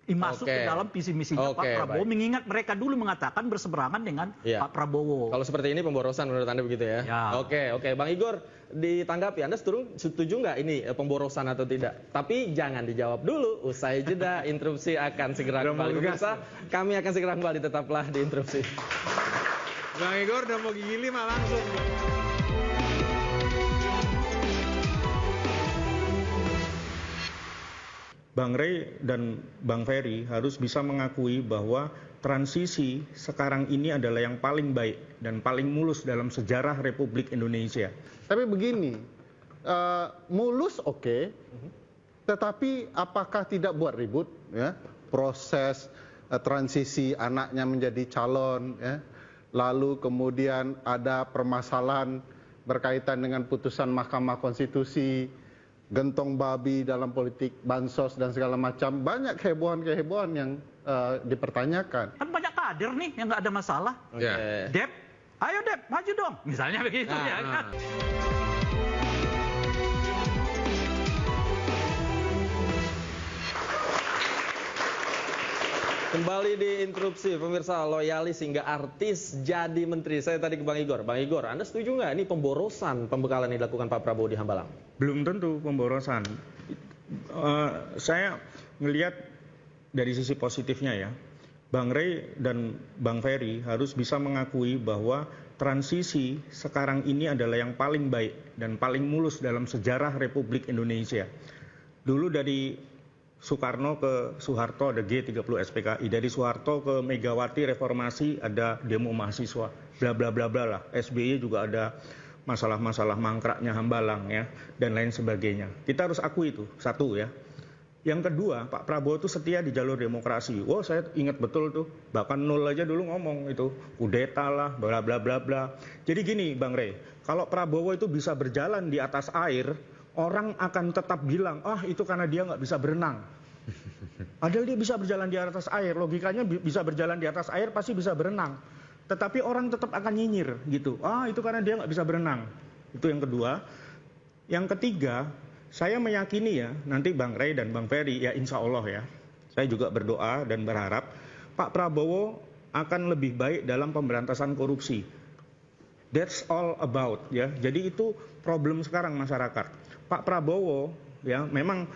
masuk ke dalam visi misinya Pak Prabowo, mengingat mereka dulu mengatakan berseberangan dengan Pak Prabowo. Kalau seperti ini pemborosan menurut Anda begitu ya? Oke. Bang Igor, ditanggapi, Anda setuju nggak ini pemborosan atau tidak? Tapi jangan dijawab dulu, usai jeda, interupsi akan segera kembali. Pemirsa, kami akan segera kembali, tetaplah di interupsi. Bang Igor udah mau gigi 5 langsung. Bang Rey dan Bang Ferry harus bisa mengakui bahwa transisi sekarang ini adalah yang paling baik dan paling mulus dalam sejarah Republik Indonesia. Tapi begini, mulus oke, tetapi apakah tidak buat ribut ya? Proses transisi anaknya menjadi calon ya? Lalu kemudian ada permasalahan berkaitan dengan putusan Mahkamah Konstitusi, gentong babi dalam politik, bansos dan segala macam, banyak kehebohan-kehebohan yang dipertanyakan. Kan banyak kader nih yang nggak ada masalah. Dep, ayo Dep, maju dong, misalnya begitu ya kan. Kembali di interupsi, pemirsa, loyalis hingga artis jadi menteri. Saya tadi ke Bang Igor. Bang Igor, Anda setuju nggak ini pemborosan pembekalan yang dilakukan Pak Prabowo di Hambalang? Belum tentu pemborosan. Saya melihat dari sisi positifnya ya. Bang Rey dan Bang Ferry harus bisa mengakui bahwa transisi sekarang ini adalah yang paling baik dan paling mulus dalam sejarah Republik Indonesia. Dulu dari Soekarno ke Soeharto ada G30 SPKI, dari Soeharto ke Megawati reformasi ada demo mahasiswa, bla bla bla bla lah. SBY juga ada masalah-masalah mangkraknya Hambalang ya dan lain sebagainya. Kita harus akui itu, satu ya. Yang kedua, Pak Prabowo itu setia di jalur demokrasi. Wah, saya ingat betul tuh, bahkan Nol aja dulu ngomong itu, kudeta lah, bla bla bla bla. Jadi gini Bang Rey, kalau Prabowo itu bisa berjalan di atas air, orang akan tetap bilang, itu karena dia nggak bisa berenang. Padahal dia bisa berjalan di atas air, logikanya bisa berjalan di atas air pasti bisa berenang. Tetapi orang tetap akan nyinyir gitu, itu karena dia nggak bisa berenang. Itu yang kedua. Yang ketiga, saya meyakini ya, nanti Bang Rey dan Bang Ferry, ya insya Allah ya, saya juga berdoa dan berharap Pak Prabowo akan lebih baik dalam pemberantasan korupsi. That's all about ya. Jadi itu problem sekarang masyarakat. Pak Prabowo ya memang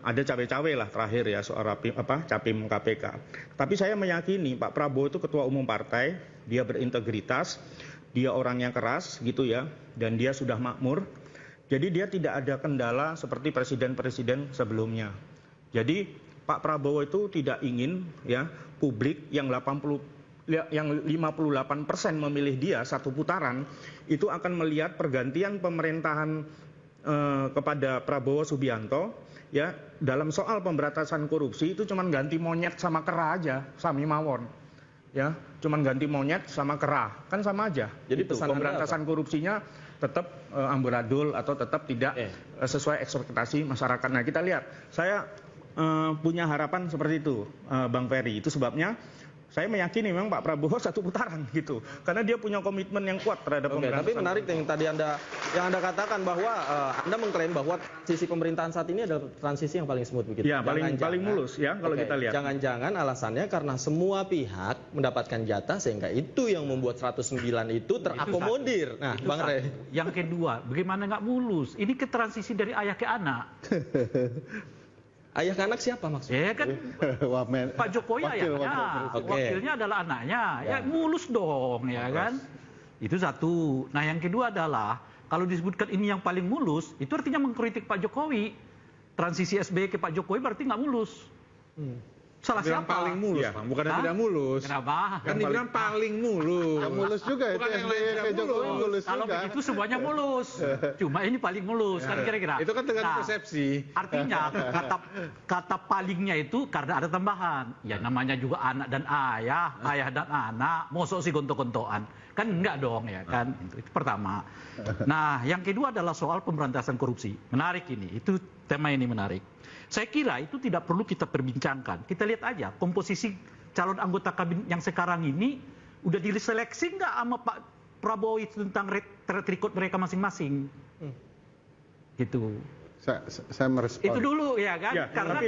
ada cawe-cawe lah terakhir ya soal capim KPK. Tapi saya meyakini Pak Prabowo itu ketua umum partai, dia berintegritas, dia orangnya keras gitu ya, dan dia sudah makmur. Jadi dia tidak ada kendala seperti presiden-presiden sebelumnya. Jadi Pak Prabowo itu tidak ingin ya publik yang 58% memilih dia satu putaran itu akan melihat pergantian pemerintahan kepada Prabowo Subianto ya dalam soal pemberantasan korupsi itu cuman ganti monyet sama kera aja, sami mawon. Ya, cuman ganti monyet sama kera, kan sama aja. Jadi pemberantasan korupsinya tetap amburadul atau tetap tidak sesuai ekspektasi masyarakat. Nah, kita lihat, saya punya harapan seperti itu, Bang Ferry. Itu sebabnya saya meyakini memang Pak Prabowo satu putaran gitu, karena dia punya komitmen yang kuat terhadap pemberantasan. Tapi menarik yang tadi Anda katakan bahwa Anda mengklaim bahwa sisi pemerintahan saat ini adalah transisi yang paling smooth begitu. Ya, paling mulus ya kalau kita lihat. Jangan-jangan alasannya karena semua pihak mendapatkan jatah sehingga itu yang membuat 109 itu terakomodir. Nah, Bang Rey. Yang kedua, bagaimana nggak mulus? Ini ke transisi dari ayah ke anak. Ayah ke anak siapa maksudnya? Ya kan Pak Jokowi ayahnya, wakilnya adalah anaknya. Ya mulus dong ya kan. Itu satu. Nah yang kedua adalah kalau disebutkan ini yang paling mulus, itu artinya mengkritik Pak Jokowi. Transisi SBY ke Pak Jokowi berarti nggak mulus. Salah siapa? Paling mulus, Bang. Bukannya tidak mulus. Kenapa? Kan dibilang paling mulus. Yang mulus juga itu SBY ke Jokowi mulus juga. Kalau begitu semuanya mulus. Cuma ini paling mulus kan kira-kira. Itu kan tergantung persepsi. Artinya kata palingnya itu karena ada tambahan. Ya namanya juga anak dan ayah dan anak. Mosok sih gontok-gontokan. Kan enggak dong ya kan. Itu pertama. Nah, yang kedua adalah soal pemberantasan korupsi. Menarik ini. Itu tema ini menarik. Saya kira itu tidak perlu kita perbincangkan. Kita lihat aja komposisi calon anggota kabinet yang sekarang ini udah diseleksi nggak sama Pak Prabowo itu tentang track record mereka masing-masing. Gitu. Saya merespon. Itu dulu ya kan, ya, karena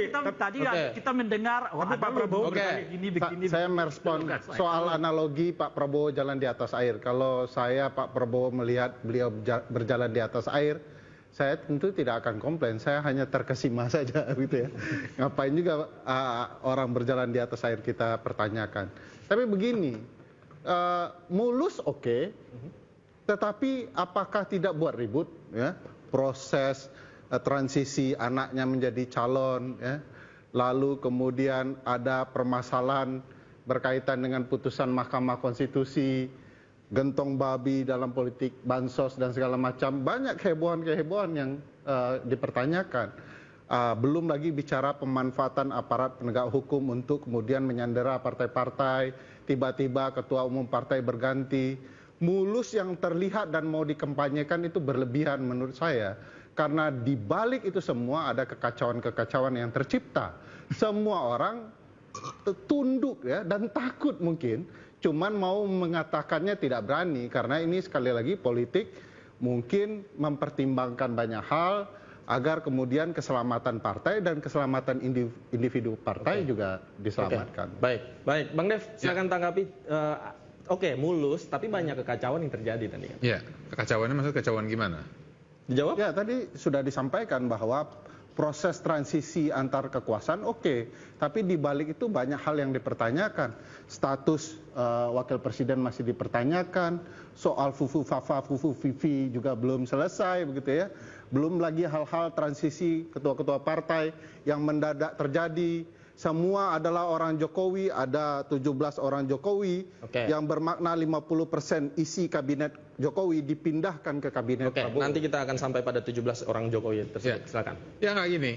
kita mendengar Pak Prabowo begini. Saya merespon soal analogi Pak Prabowo jalan di atas air. Kalau saya Pak Prabowo melihat beliau berjalan di atas air, saya tentu tidak akan komplain, saya hanya terkesima saja gitu ya. Ngapain juga orang berjalan di atas air kita pertanyakan. Tapi begini, mulus oke, tetapi apakah tidak buat ribut ya? Proses transisi anaknya menjadi calon ya. Lalu kemudian ada permasalahan berkaitan dengan putusan Mahkamah Konstitusi, gentong babi dalam politik, bansos dan segala macam, banyak kehebohan-kehebohan yang dipertanyakan. Belum lagi bicara pemanfaatan aparat penegak hukum untuk kemudian menyandera partai-partai, tiba-tiba ketua umum partai berganti. Mulus yang terlihat dan mau dikampanyekan itu berlebihan menurut saya. Karena di balik itu semua ada kekacauan-kekacauan yang tercipta. Semua orang tunduk ya dan takut mungkin. Cuman mau mengatakannya tidak berani karena ini sekali lagi politik mungkin mempertimbangkan banyak hal agar kemudian keselamatan partai dan keselamatan individu partai juga diselamatkan. Baik, Bang Dev, silakan tanggapi. Mulus, tapi banyak kekacauan yang terjadi tadi kan? Iya, kekacauannya maksud kekacauan gimana? Dijawab? Ya, tadi sudah disampaikan bahwa proses transisi antar kekuasaan oke, tapi di balik itu banyak hal yang dipertanyakan. Status wakil presiden masih dipertanyakan, soal fufu fafa, fufu fifi juga belum selesai begitu ya. Belum lagi hal-hal transisi ketua-ketua partai yang mendadak terjadi. Semua adalah orang Jokowi, ada 17 orang Jokowi yang bermakna 50% isi kabinet Jokowi dipindahkan ke kabinet Prabowo. Nanti kita akan sampai pada 17 orang Jokowi tersebut. Silakan. Ya nggak gini,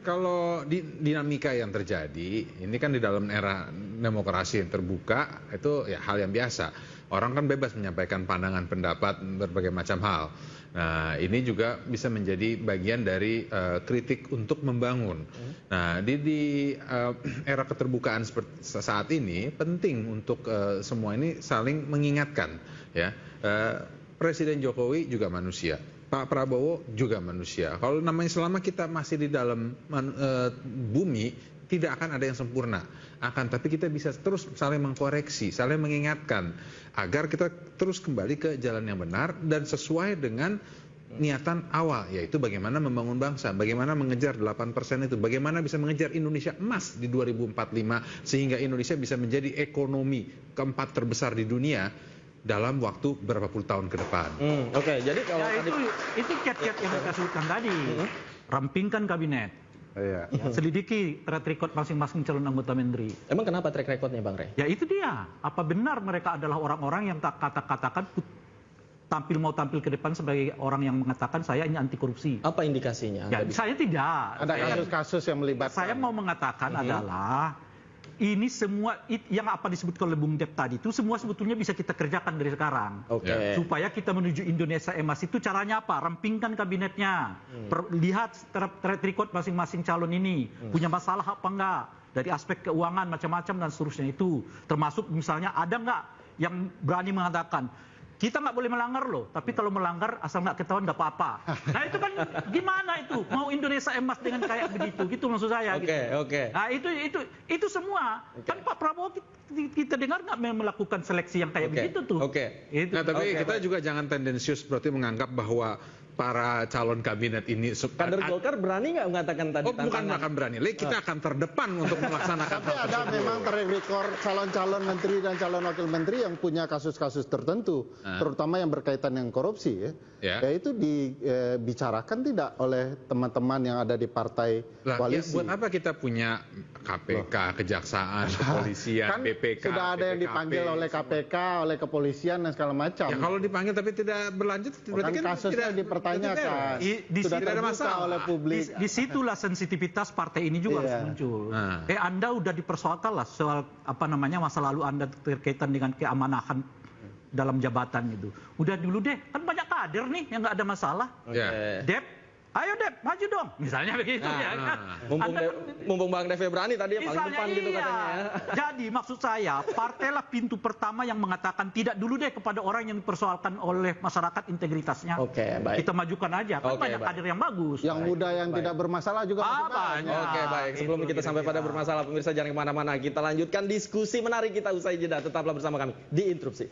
kalau dinamika yang terjadi, ini kan di dalam era demokrasi yang terbuka, itu ya hal yang biasa. Orang kan bebas menyampaikan pandangan pendapat berbagai macam hal. Nah, ini juga bisa menjadi bagian dari kritik untuk membangun. Nah, di era keterbukaan seperti saat ini penting untuk semua ini saling mengingatkan, ya. Presiden Jokowi juga manusia, Pak Prabowo juga manusia. Kalau namanya selama kita masih di dalam bumi, tidak akan ada yang sempurna. Tapi kita bisa terus saling mengkoreksi, saling mengingatkan agar kita terus kembali ke jalan yang benar dan sesuai dengan niatan awal, yaitu bagaimana membangun bangsa, bagaimana mengejar 8% itu, bagaimana bisa mengejar Indonesia emas di 2045 sehingga Indonesia bisa menjadi ekonomi keempat terbesar di dunia dalam waktu berapa puluh tahun ke depan. Oke, jadi kalau itu kiat-kiat yang kita sebutkan tadi, rampingkan kabinet. Selidiki track record masing-masing calon anggota menteri. Emang kenapa track recordnya Bang Rey? Ya itu dia. Apa benar mereka adalah orang-orang yang katakan tampil ke depan sebagai orang yang mengatakan saya ini anti korupsi? Apa indikasinya? Ya, saya tidak. Ada kasus-kasus yang melibatkan. Saya mau mengatakan adalah ini semua yang apa disebutkan oleh Bung Dep tadi itu semua sebetulnya bisa kita kerjakan dari sekarang. Supaya kita menuju Indonesia emas itu caranya apa? Rampingkan kabinetnya. Lihat track record masing-masing calon ini. Punya masalah apa enggak? Dari aspek keuangan macam-macam dan seterusnya itu. Termasuk misalnya ada enggak yang berani mengatakan kita nggak boleh melanggar loh, tapi kalau melanggar asal nggak ketahuan nggak apa-apa. Nah itu kan gimana itu? Mau Indonesia emas dengan kayak begitu, gitu maksud saya. Oke. Nah itu semua. Kan Pak Prabowo kita dengar nggak melakukan seleksi yang kayak begitu tuh. Nah tapi kita juga jangan tendensius berarti menganggap bahwa para calon kabinet ini kader Golkar berani nggak mengatakan tadi? Bukan akan berani, kita akan terdepan untuk melaksanakan. Tapi ada memang track record calon-calon menteri dan calon wakil menteri yang punya kasus-kasus tertentu, terutama yang berkaitan dengan korupsi yaitu dibicarakan tidak oleh teman-teman yang ada di partai koalisi. Buat apa kita punya KPK, Kejaksaan, Kepolisian, kan BPK, sudah ada yang dipanggil oleh KPK, oleh kepolisian dan segala macam. Ya kalau dipanggil tapi tidak berlanjut, berarti kan kasusnya dipertanyakan. Sudah terbuka masalah oleh publik. Disitulah sensitivitas partai ini juga harus muncul. Anda udah dipersoalkan lah soal masa lalu Anda terkaitan dengan keamanahan dalam jabatan itu. Udah dulu deh, kan banyak kader nih yang nggak ada masalah. Dep, ayo Dep, maju dong. Misalnya begitu ya kan. Mumpung Bang Dev berani tadi ya paling depan gitu katanya. Jadi maksud saya, partailah pintu pertama yang mengatakan tidak dulu deh kepada orang yang dipersoalkan oleh masyarakat integritasnya. Baik. Kita majukan aja, kan banyak kader yang bagus. Yang muda yang tidak bermasalah juga banyak. Baik. Sebelum kita sampai pada bermasalah, pemirsa jangan kemana-mana. Kita lanjutkan diskusi menarik kita usai jeda. Tetaplah bersama kami di Interupsi.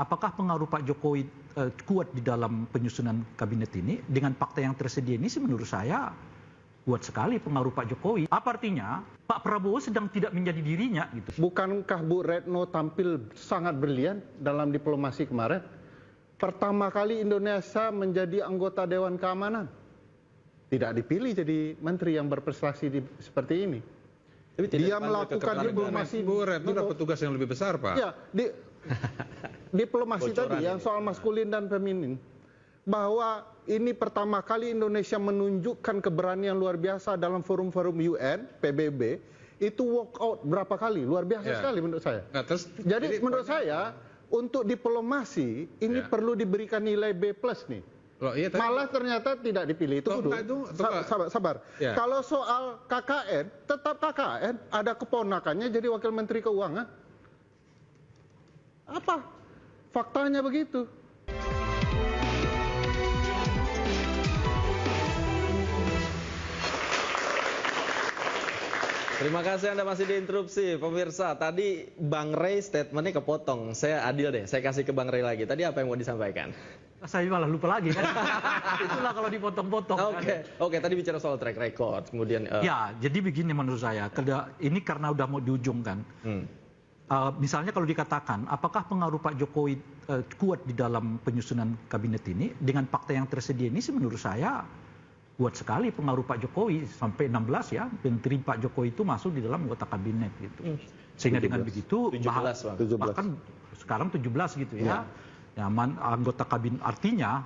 Apakah pengaruh Pak Jokowi kuat di dalam penyusunan kabinet ini? Dengan fakta yang tersedia ini sih menurut saya kuat sekali pengaruh Pak Jokowi. Apa artinya Pak Prabowo sedang tidak menjadi dirinya gitu. Bukankah Bu Retno tampil sangat brilian dalam diplomasi kemarin? Pertama kali Indonesia menjadi anggota Dewan Keamanan. Tidak dipilih jadi menteri yang berprestasi seperti ini. Dia melakukan diplomasi. Bu Retno dapat tugas yang lebih besar, Pak. Ya, diplomasi tadi yang soal maskulin dan feminin, bahwa ini pertama kali Indonesia menunjukkan keberanian luar biasa dalam forum-forum UN, PBB, itu walk out berapa kali, luar biasa sekali menurut saya. Jadi menurut saya untuk diplomasi ini perlu diberikan nilai B+ nih. Malah ternyata tidak dipilih itu dulu. Sabar. Kalau soal KKN, tetap KKN, ada keponakannya jadi wakil menteri keuangan. Apa? Faktanya begitu. Terima kasih Anda masih diinterupsi. Pemirsa, tadi Bang Rey statementnya kepotong. Saya adil deh, saya kasih ke Bang Rey lagi. Tadi apa yang mau disampaikan? Saya malah lupa lagi kan. Itulah kalau dipotong-potong. Oke, tadi bicara soal track record. Kemudian ya, jadi begini menurut saya. Ini karena udah mau di ujung kan. Misalnya kalau dikatakan, apakah pengaruh Pak Jokowi kuat di dalam penyusunan kabinet ini? Dengan fakta yang tersedia ini sih menurut saya kuat sekali pengaruh Pak Jokowi. Sampai 16 ya, menteri Pak Jokowi itu masuk di dalam anggota kabinet gitu. Sehingga 17. Dengan begitu, 17. bahkan sekarang 17 gitu ya. Anggota kabinet artinya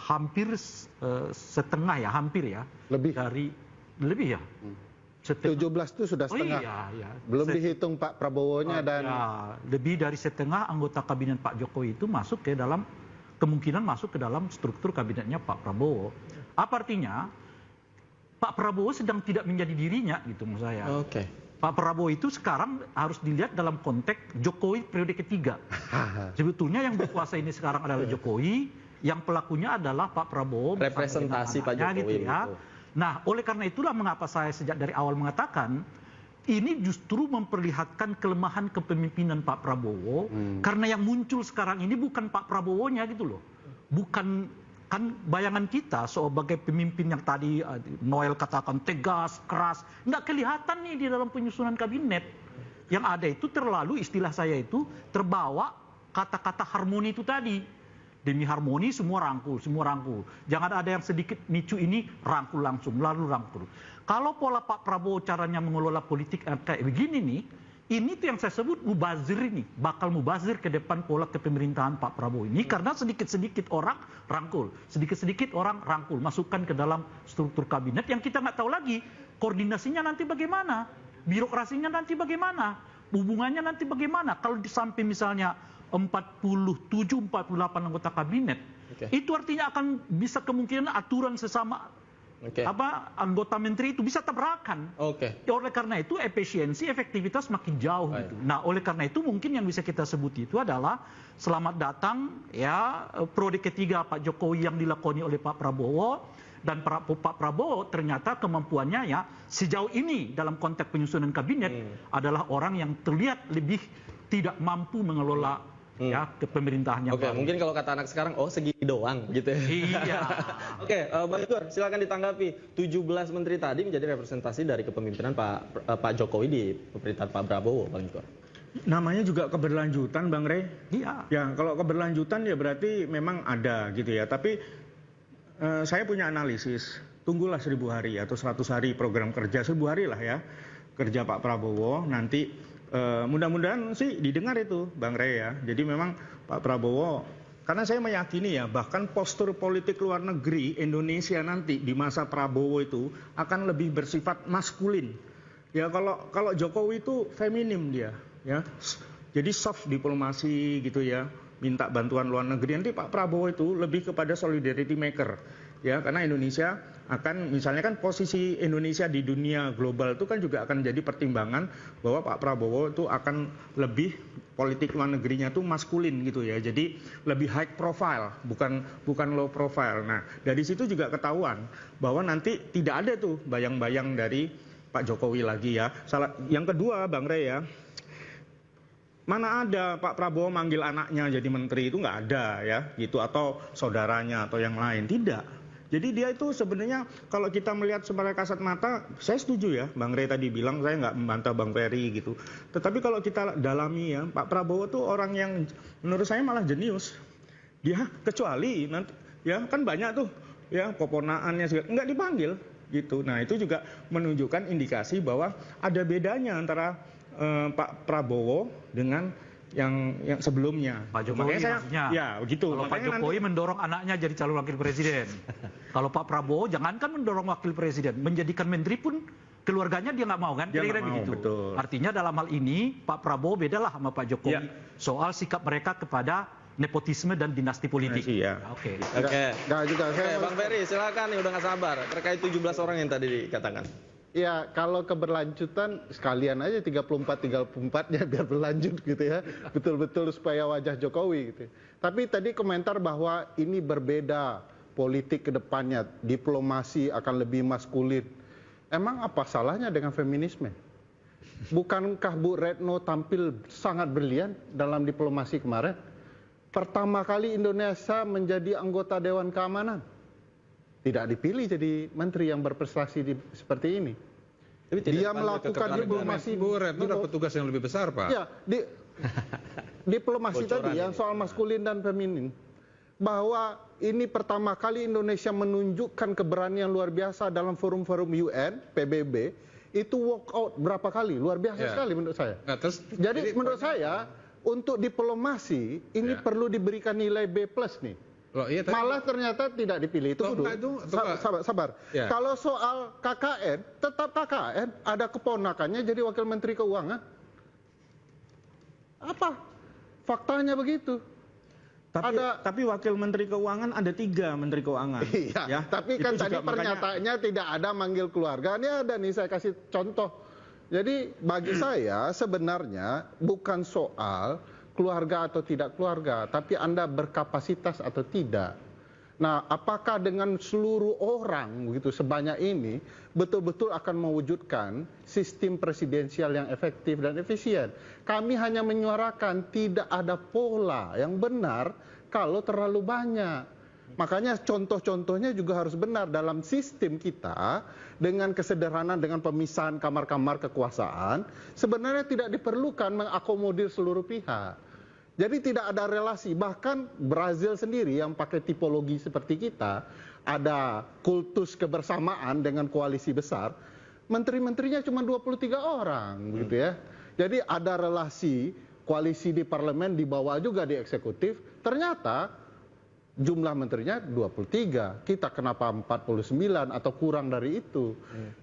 hampir setengah ya, hampir ya. Lebih ya. 17 itu sudah setengah. Belum dihitung Pak Prabowo-nya dan lebih dari setengah anggota kabinet Pak Jokowi itu masuk ke dalam kemungkinan masuk ke dalam struktur kabinetnya Pak Prabowo. Apa artinya Pak Prabowo sedang tidak menjadi dirinya gitu menurut saya. Pak Prabowo itu sekarang harus dilihat dalam konteks Jokowi periode ketiga. Sebetulnya yang berkuasa ini sekarang adalah Jokowi, yang pelakunya adalah Pak Prabowo. Representasi Pak Jokowi. Gitu ya. Nah, oleh karena itulah mengapa saya sejak dari awal mengatakan ini justru memperlihatkan kelemahan kepemimpinan Pak Prabowo, karena yang muncul sekarang ini bukan Pak Prabowo-nya gitu loh. Bukan, kan bayangan kita sebagai pemimpin yang tadi Noel katakan tegas, keras, nggak kelihatan nih di dalam penyusunan kabinet. Yang ada itu terlalu, istilah saya itu, terbawa kata-kata harmoni itu tadi. Demi harmoni semua rangkul, semua rangkul. Jangan ada yang sedikit micu ini, rangkul langsung, lalu rangkul. Kalau pola Pak Prabowo caranya mengelola politik kayak begini nih, ini tuh yang saya sebut mubazir ini, bakal mubazir ke depan pola kepemerintahan Pak Prabowo ini, karena sedikit-sedikit orang rangkul, sedikit-sedikit orang rangkul, masukkan ke dalam struktur kabinet yang kita nggak tahu lagi koordinasinya nanti bagaimana, birokrasinya nanti bagaimana, hubungannya nanti bagaimana. Kalau sampai misalnya 47-48 anggota kabinet, itu artinya akan bisa kemungkinan aturan sesama anggota menteri itu bisa tabrakan. Oleh karena itu efisiensi, efektivitas makin jauh gitu. Nah, oleh karena itu mungkin yang bisa kita sebut itu adalah selamat datang ya periode ketiga Pak Jokowi yang dilakoni oleh Pak Prabowo, dan Pak Prabowo ternyata kemampuannya ya sejauh ini dalam konteks penyusunan kabinet adalah orang yang terlihat lebih tidak mampu mengelola ya kepemerintahannya. Mungkin kalau kata anak sekarang, segini doang gitu. Iya. Bang Igor, silakan ditanggapi. 17 menteri tadi menjadi representasi dari kepemimpinan Pak Jokowi di pemerintahan Pak Prabowo, Bang Igor. Namanya juga keberlanjutan, Bang Rey. Iya. Ya, kalau keberlanjutan ya berarti memang ada gitu ya. Tapi saya punya analisis. Tunggulah 1000 hari atau 100 hari program kerja, 1000 hari lah ya kerja Pak Prabowo nanti. Mudah-mudahan sih didengar itu Bang Rey ya. Jadi memang Pak Prabowo, karena saya meyakini ya bahkan postur politik luar negeri Indonesia nanti di masa Prabowo itu akan lebih bersifat maskulin. Ya kalau Jokowi itu feminim dia ya. Jadi soft diplomasi gitu ya. Minta bantuan luar negeri, nanti Pak Prabowo itu lebih kepada solidarity maker. Ya, karena Indonesia akan, misalnya kan posisi Indonesia di dunia global itu kan juga akan jadi pertimbangan bahwa Pak Prabowo itu akan lebih politik luar negerinya tuh maskulin gitu ya. Jadi lebih high profile, bukan low profile. Nah, dari situ juga ketahuan bahwa nanti tidak ada tuh bayang-bayang dari Pak Jokowi lagi ya. Yang kedua, Bang Rey ya, mana ada Pak Prabowo manggil anaknya jadi menteri, itu nggak ada ya gitu, atau saudaranya atau yang lain, tidak. Jadi dia itu sebenarnya kalau kita melihat secara kasat mata, saya setuju ya Bang Rey tadi bilang, saya nggak membantah Bang Ferry gitu. Tetapi kalau kita dalami ya, Pak Prabowo tuh orang yang menurut saya malah jenius. Dia kecuali nanti ya kan banyak tuh ya keponaannya nggak dipanggil gitu. Nah itu juga menunjukkan indikasi bahwa ada bedanya antara Pak Prabowo dengan yang sebelumnya. Pak Jokowi maksudnya. Ya, begitu. Kalau Pak Jokowi mendorong anaknya jadi calon wakil presiden. Kalau Pak Prabowo jangankan mendorong wakil presiden, menjadikan menteri pun keluarganya dia nggak mau kan? Kira-kira begitu. Betul. Artinya dalam hal ini Pak Prabowo bedalah sama Pak Jokowi soal sikap mereka kepada nepotisme dan dinasti politik. Oke. Bang Ferry, silakan nih udah nggak sabar terkait 17 orang yang tadi dikatakan. Ya, kalau keberlanjutan sekalian aja 34-34-nya biar berlanjut gitu ya. Betul-betul supaya wajah Jokowi gitu. Tapi tadi komentar bahwa ini berbeda politik ke depannya, diplomasi akan lebih maskulin. Emang apa salahnya dengan feminisme? Bukankah Bu Retno tampil sangat brilian dalam diplomasi kemarin? Pertama kali Indonesia menjadi anggota Dewan Keamanan. Tidak dipilih jadi menteri yang berprestasi seperti ini. Dia melakukan diplomasi. Bu Retno dapat tugas yang lebih besar, Pak. Ya, diplomasi tadi yang soal maskulin dan feminin. Bahwa ini pertama kali Indonesia menunjukkan keberanian luar biasa dalam forum-forum UN, PBB, itu walk out berapa kali? Luar biasa sekali menurut saya. Jadi menurut saya, untuk diplomasi ini perlu diberikan nilai B+ nih. Malah ternyata tidak dipilih itu dulu. Sabar. Ya. Kalau soal KKN, tetap KKN, ada keponakannya jadi wakil menteri keuangan. Apa? Faktanya begitu. Tapi wakil menteri keuangan ada 3 menteri keuangan. Iya. Ya. Tapi kan tadi pernyataannya tidak ada manggil keluarga. Ini ada nih saya kasih contoh. Jadi bagi saya sebenarnya bukan soal keluarga atau tidak keluarga, tapi Anda berkapasitas atau tidak. Nah, apakah dengan seluruh orang begitu sebanyak ini betul-betul akan mewujudkan sistem presidensial yang efektif dan efisien? Kami hanya menyuarakan tidak ada pola yang benar kalau terlalu banyak. Makanya contoh-contohnya juga harus benar dalam sistem kita dengan kesederhanaan, dengan pemisahan kamar-kamar kekuasaan, sebenarnya tidak diperlukan mengakomodir seluruh pihak. Jadi tidak ada relasi, bahkan Brazil sendiri yang pakai tipologi seperti kita, ada kultus kebersamaan dengan koalisi besar, menteri-menterinya cuma 23 orang, begitu ya. Jadi ada relasi koalisi di parlemen di bawah juga di eksekutif, ternyata jumlah menterinya 23, kita kenapa 49 atau kurang dari itu.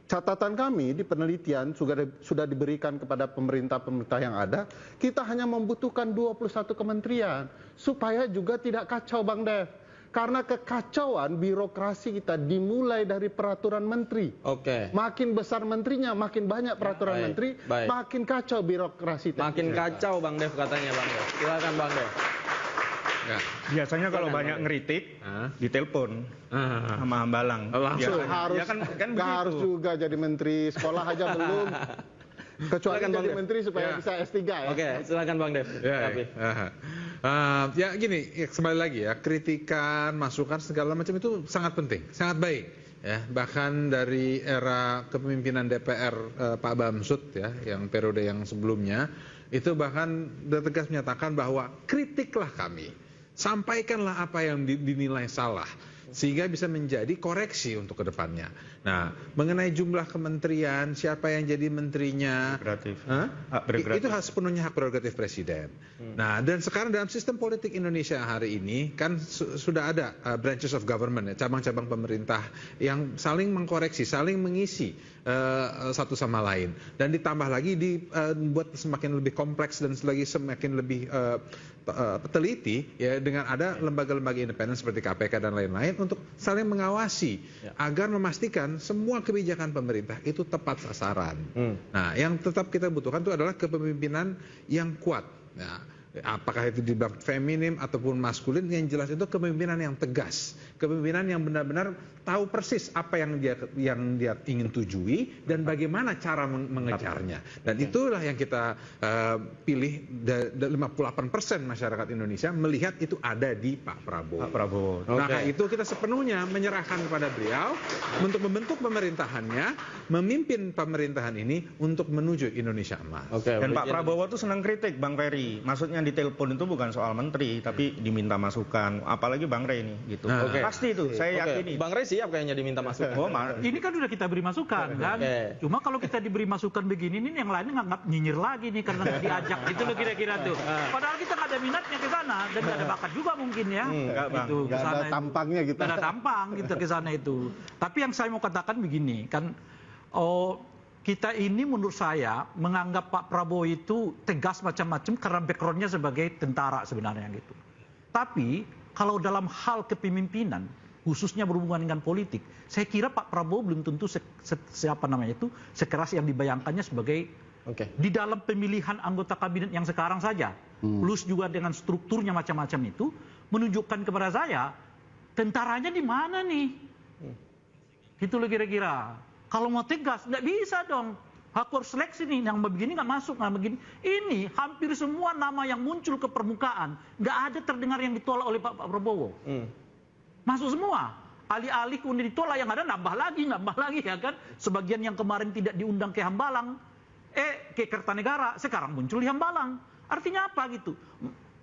Catatan kami di penelitian sudah diberikan kepada pemerintah-pemerintah yang ada, kita hanya membutuhkan 21 kementerian supaya juga tidak kacau Bang Dev. Karena kekacauan birokrasi kita dimulai dari peraturan menteri. Makin besar menterinya, makin banyak peraturan menteri, makin kacau birokrasi. Makin kacau Bang Dev katanya Bang Dev. Silakan Bang Dev. Biasanya kalau banyak ngeritik, ditelepon sama Hambalang. Langsung harus, kan harus juga jadi menteri, sekolah aja belum. Kecuali jadi menteri supaya bisa S3 ya. Oke, silakan Bang Dev. Ya gini, kembali lagi ya, kritikan, masukan segala macam itu sangat penting, sangat baik. Ya, bahkan dari era kepemimpinan DPR Pak Bamsud ya, yang periode yang sebelumnya, itu bahkan tegas menyatakan bahwa kritiklah kami. Sampaikanlah apa yang dinilai salah, sehingga bisa menjadi koreksi untuk kedepannya. Nah, mengenai jumlah kementerian, siapa yang jadi menterinya, itu sepenuhnya hak prerogatif presiden. Nah, dan sekarang dalam sistem politik Indonesia hari ini, kan sudah ada branches of government, ya, cabang-cabang pemerintah yang saling mengkoreksi, saling mengisi satu sama lain. Dan ditambah lagi dibuat semakin lebih kompleks dan semakin lebih teliti ya, dengan ada lembaga-lembaga independen seperti KPK dan lain-lain untuk saling mengawasi agar memastikan semua kebijakan pemerintah itu tepat sasaran. Nah, yang tetap kita butuhkan itu adalah kepemimpinan yang kuat. Nah, apakah itu dibilang feminim ataupun maskulin, yang jelas itu kepemimpinan yang tegas, kepemimpinan yang benar-benar tahu persis apa yang dia ingin tujui dan bagaimana cara mengejarnya. Dan itulah yang kita pilih. 58% masyarakat Indonesia melihat itu ada di Pak Prabowo. Nah, itu kita sepenuhnya menyerahkan kepada beliau untuk membentuk pemerintahannya, memimpin pemerintahan ini untuk menuju Indonesia emas. Dan Pak Prabowo tuh senang kritik, Bang Ferry. Maksudnya di telepon itu bukan soal menteri, tapi diminta masukan. Apalagi Bang Rey nih, gitu. Pasti itu, saya yakini. Bang Rey siap kayaknya diminta masukan. Ini kan udah kita beri masukan, kan? Cuma kalau kita diberi masukan begini, nih yang lainnya nganggap nyinyir lagi nih karena nggak diajak. Itu loh kira-kira tuh. Padahal kita nggak ada minatnya ke sana dan nggak ada bakat juga mungkin ya. Gitu, nggak ada tampangnya gitu. Nggak ada tampang gitu ke sana itu. Tapi yang saya mau katakan begini, kan? Kita ini menurut saya menganggap Pak Prabowo itu tegas macam-macam karena backgroundnya sebagai tentara sebenarnya gitu. Tapi kalau dalam hal kepemimpinan, khususnya berhubungan dengan politik, saya kira Pak Prabowo belum tentu sekeras yang dibayangkannya sebagai di dalam pemilihan anggota kabinet yang sekarang saja. Plus juga dengan strukturnya macam-macam itu menunjukkan kepada saya tentaranya di mana nih. Gitu loh kira-kira. Kalau mau tegas, nggak bisa dong. Hakor seleksi nih, yang begini nggak masuk, nggak begini. Ini hampir semua nama yang muncul ke permukaan, nggak ada terdengar yang ditolak oleh Pak Prabowo. Masuk semua. Alih-alih kemudian ditolak, yang ada nambah lagi ya kan. Sebagian yang kemarin tidak diundang ke Hambalang, ke Kertanegara, sekarang muncul di Hambalang. Artinya apa gitu?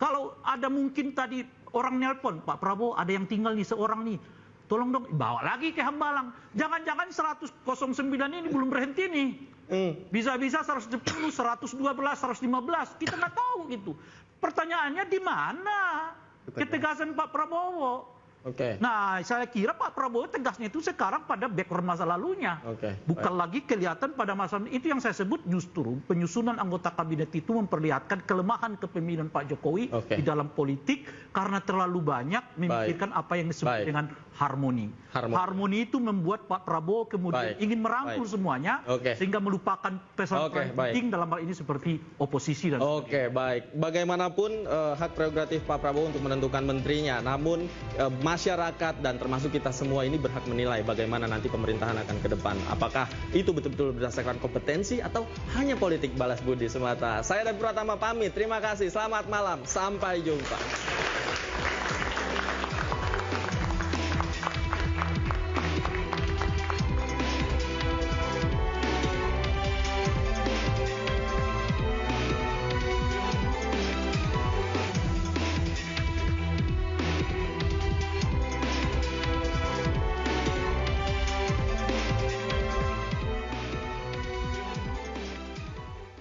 Kalau ada mungkin tadi orang nelpon, Pak Prabowo ada yang tinggal nih seorang nih. Tolong dong, bawa lagi ke Hambalang. Jangan-jangan 109 ini belum berhenti nih. Bisa-bisa 110, 112, 115. Kita nggak tahu gitu. Pertanyaannya di mana ketegasan Pak Prabowo? Oke. Nah, saya kira Pak Prabowo tegasnya itu sekarang pada background masa lalunya. Oke. Bukan lagi kelihatan pada masa itu yang saya sebut justru penyusunan anggota kabinet itu memperlihatkan kelemahan kepemimpinan Pak Jokowi di dalam politik karena terlalu banyak memikirkan apa yang disebut dengan harmoni. Harmoni itu membuat Pak Prabowo kemudian ingin merangkul semuanya sehingga melupakan pesan penting dalam hal ini seperti oposisi dan Oke, baik. Bagaimanapun hak prerogatif Pak Prabowo untuk menentukan menterinya, namun masyarakat dan termasuk kita semua ini berhak menilai bagaimana nanti pemerintahan akan ke depan. Apakah itu betul-betul berdasarkan kompetensi atau hanya politik balas budi semata? Saya dan Pratama pamit. Terima kasih. Selamat malam. Sampai jumpa.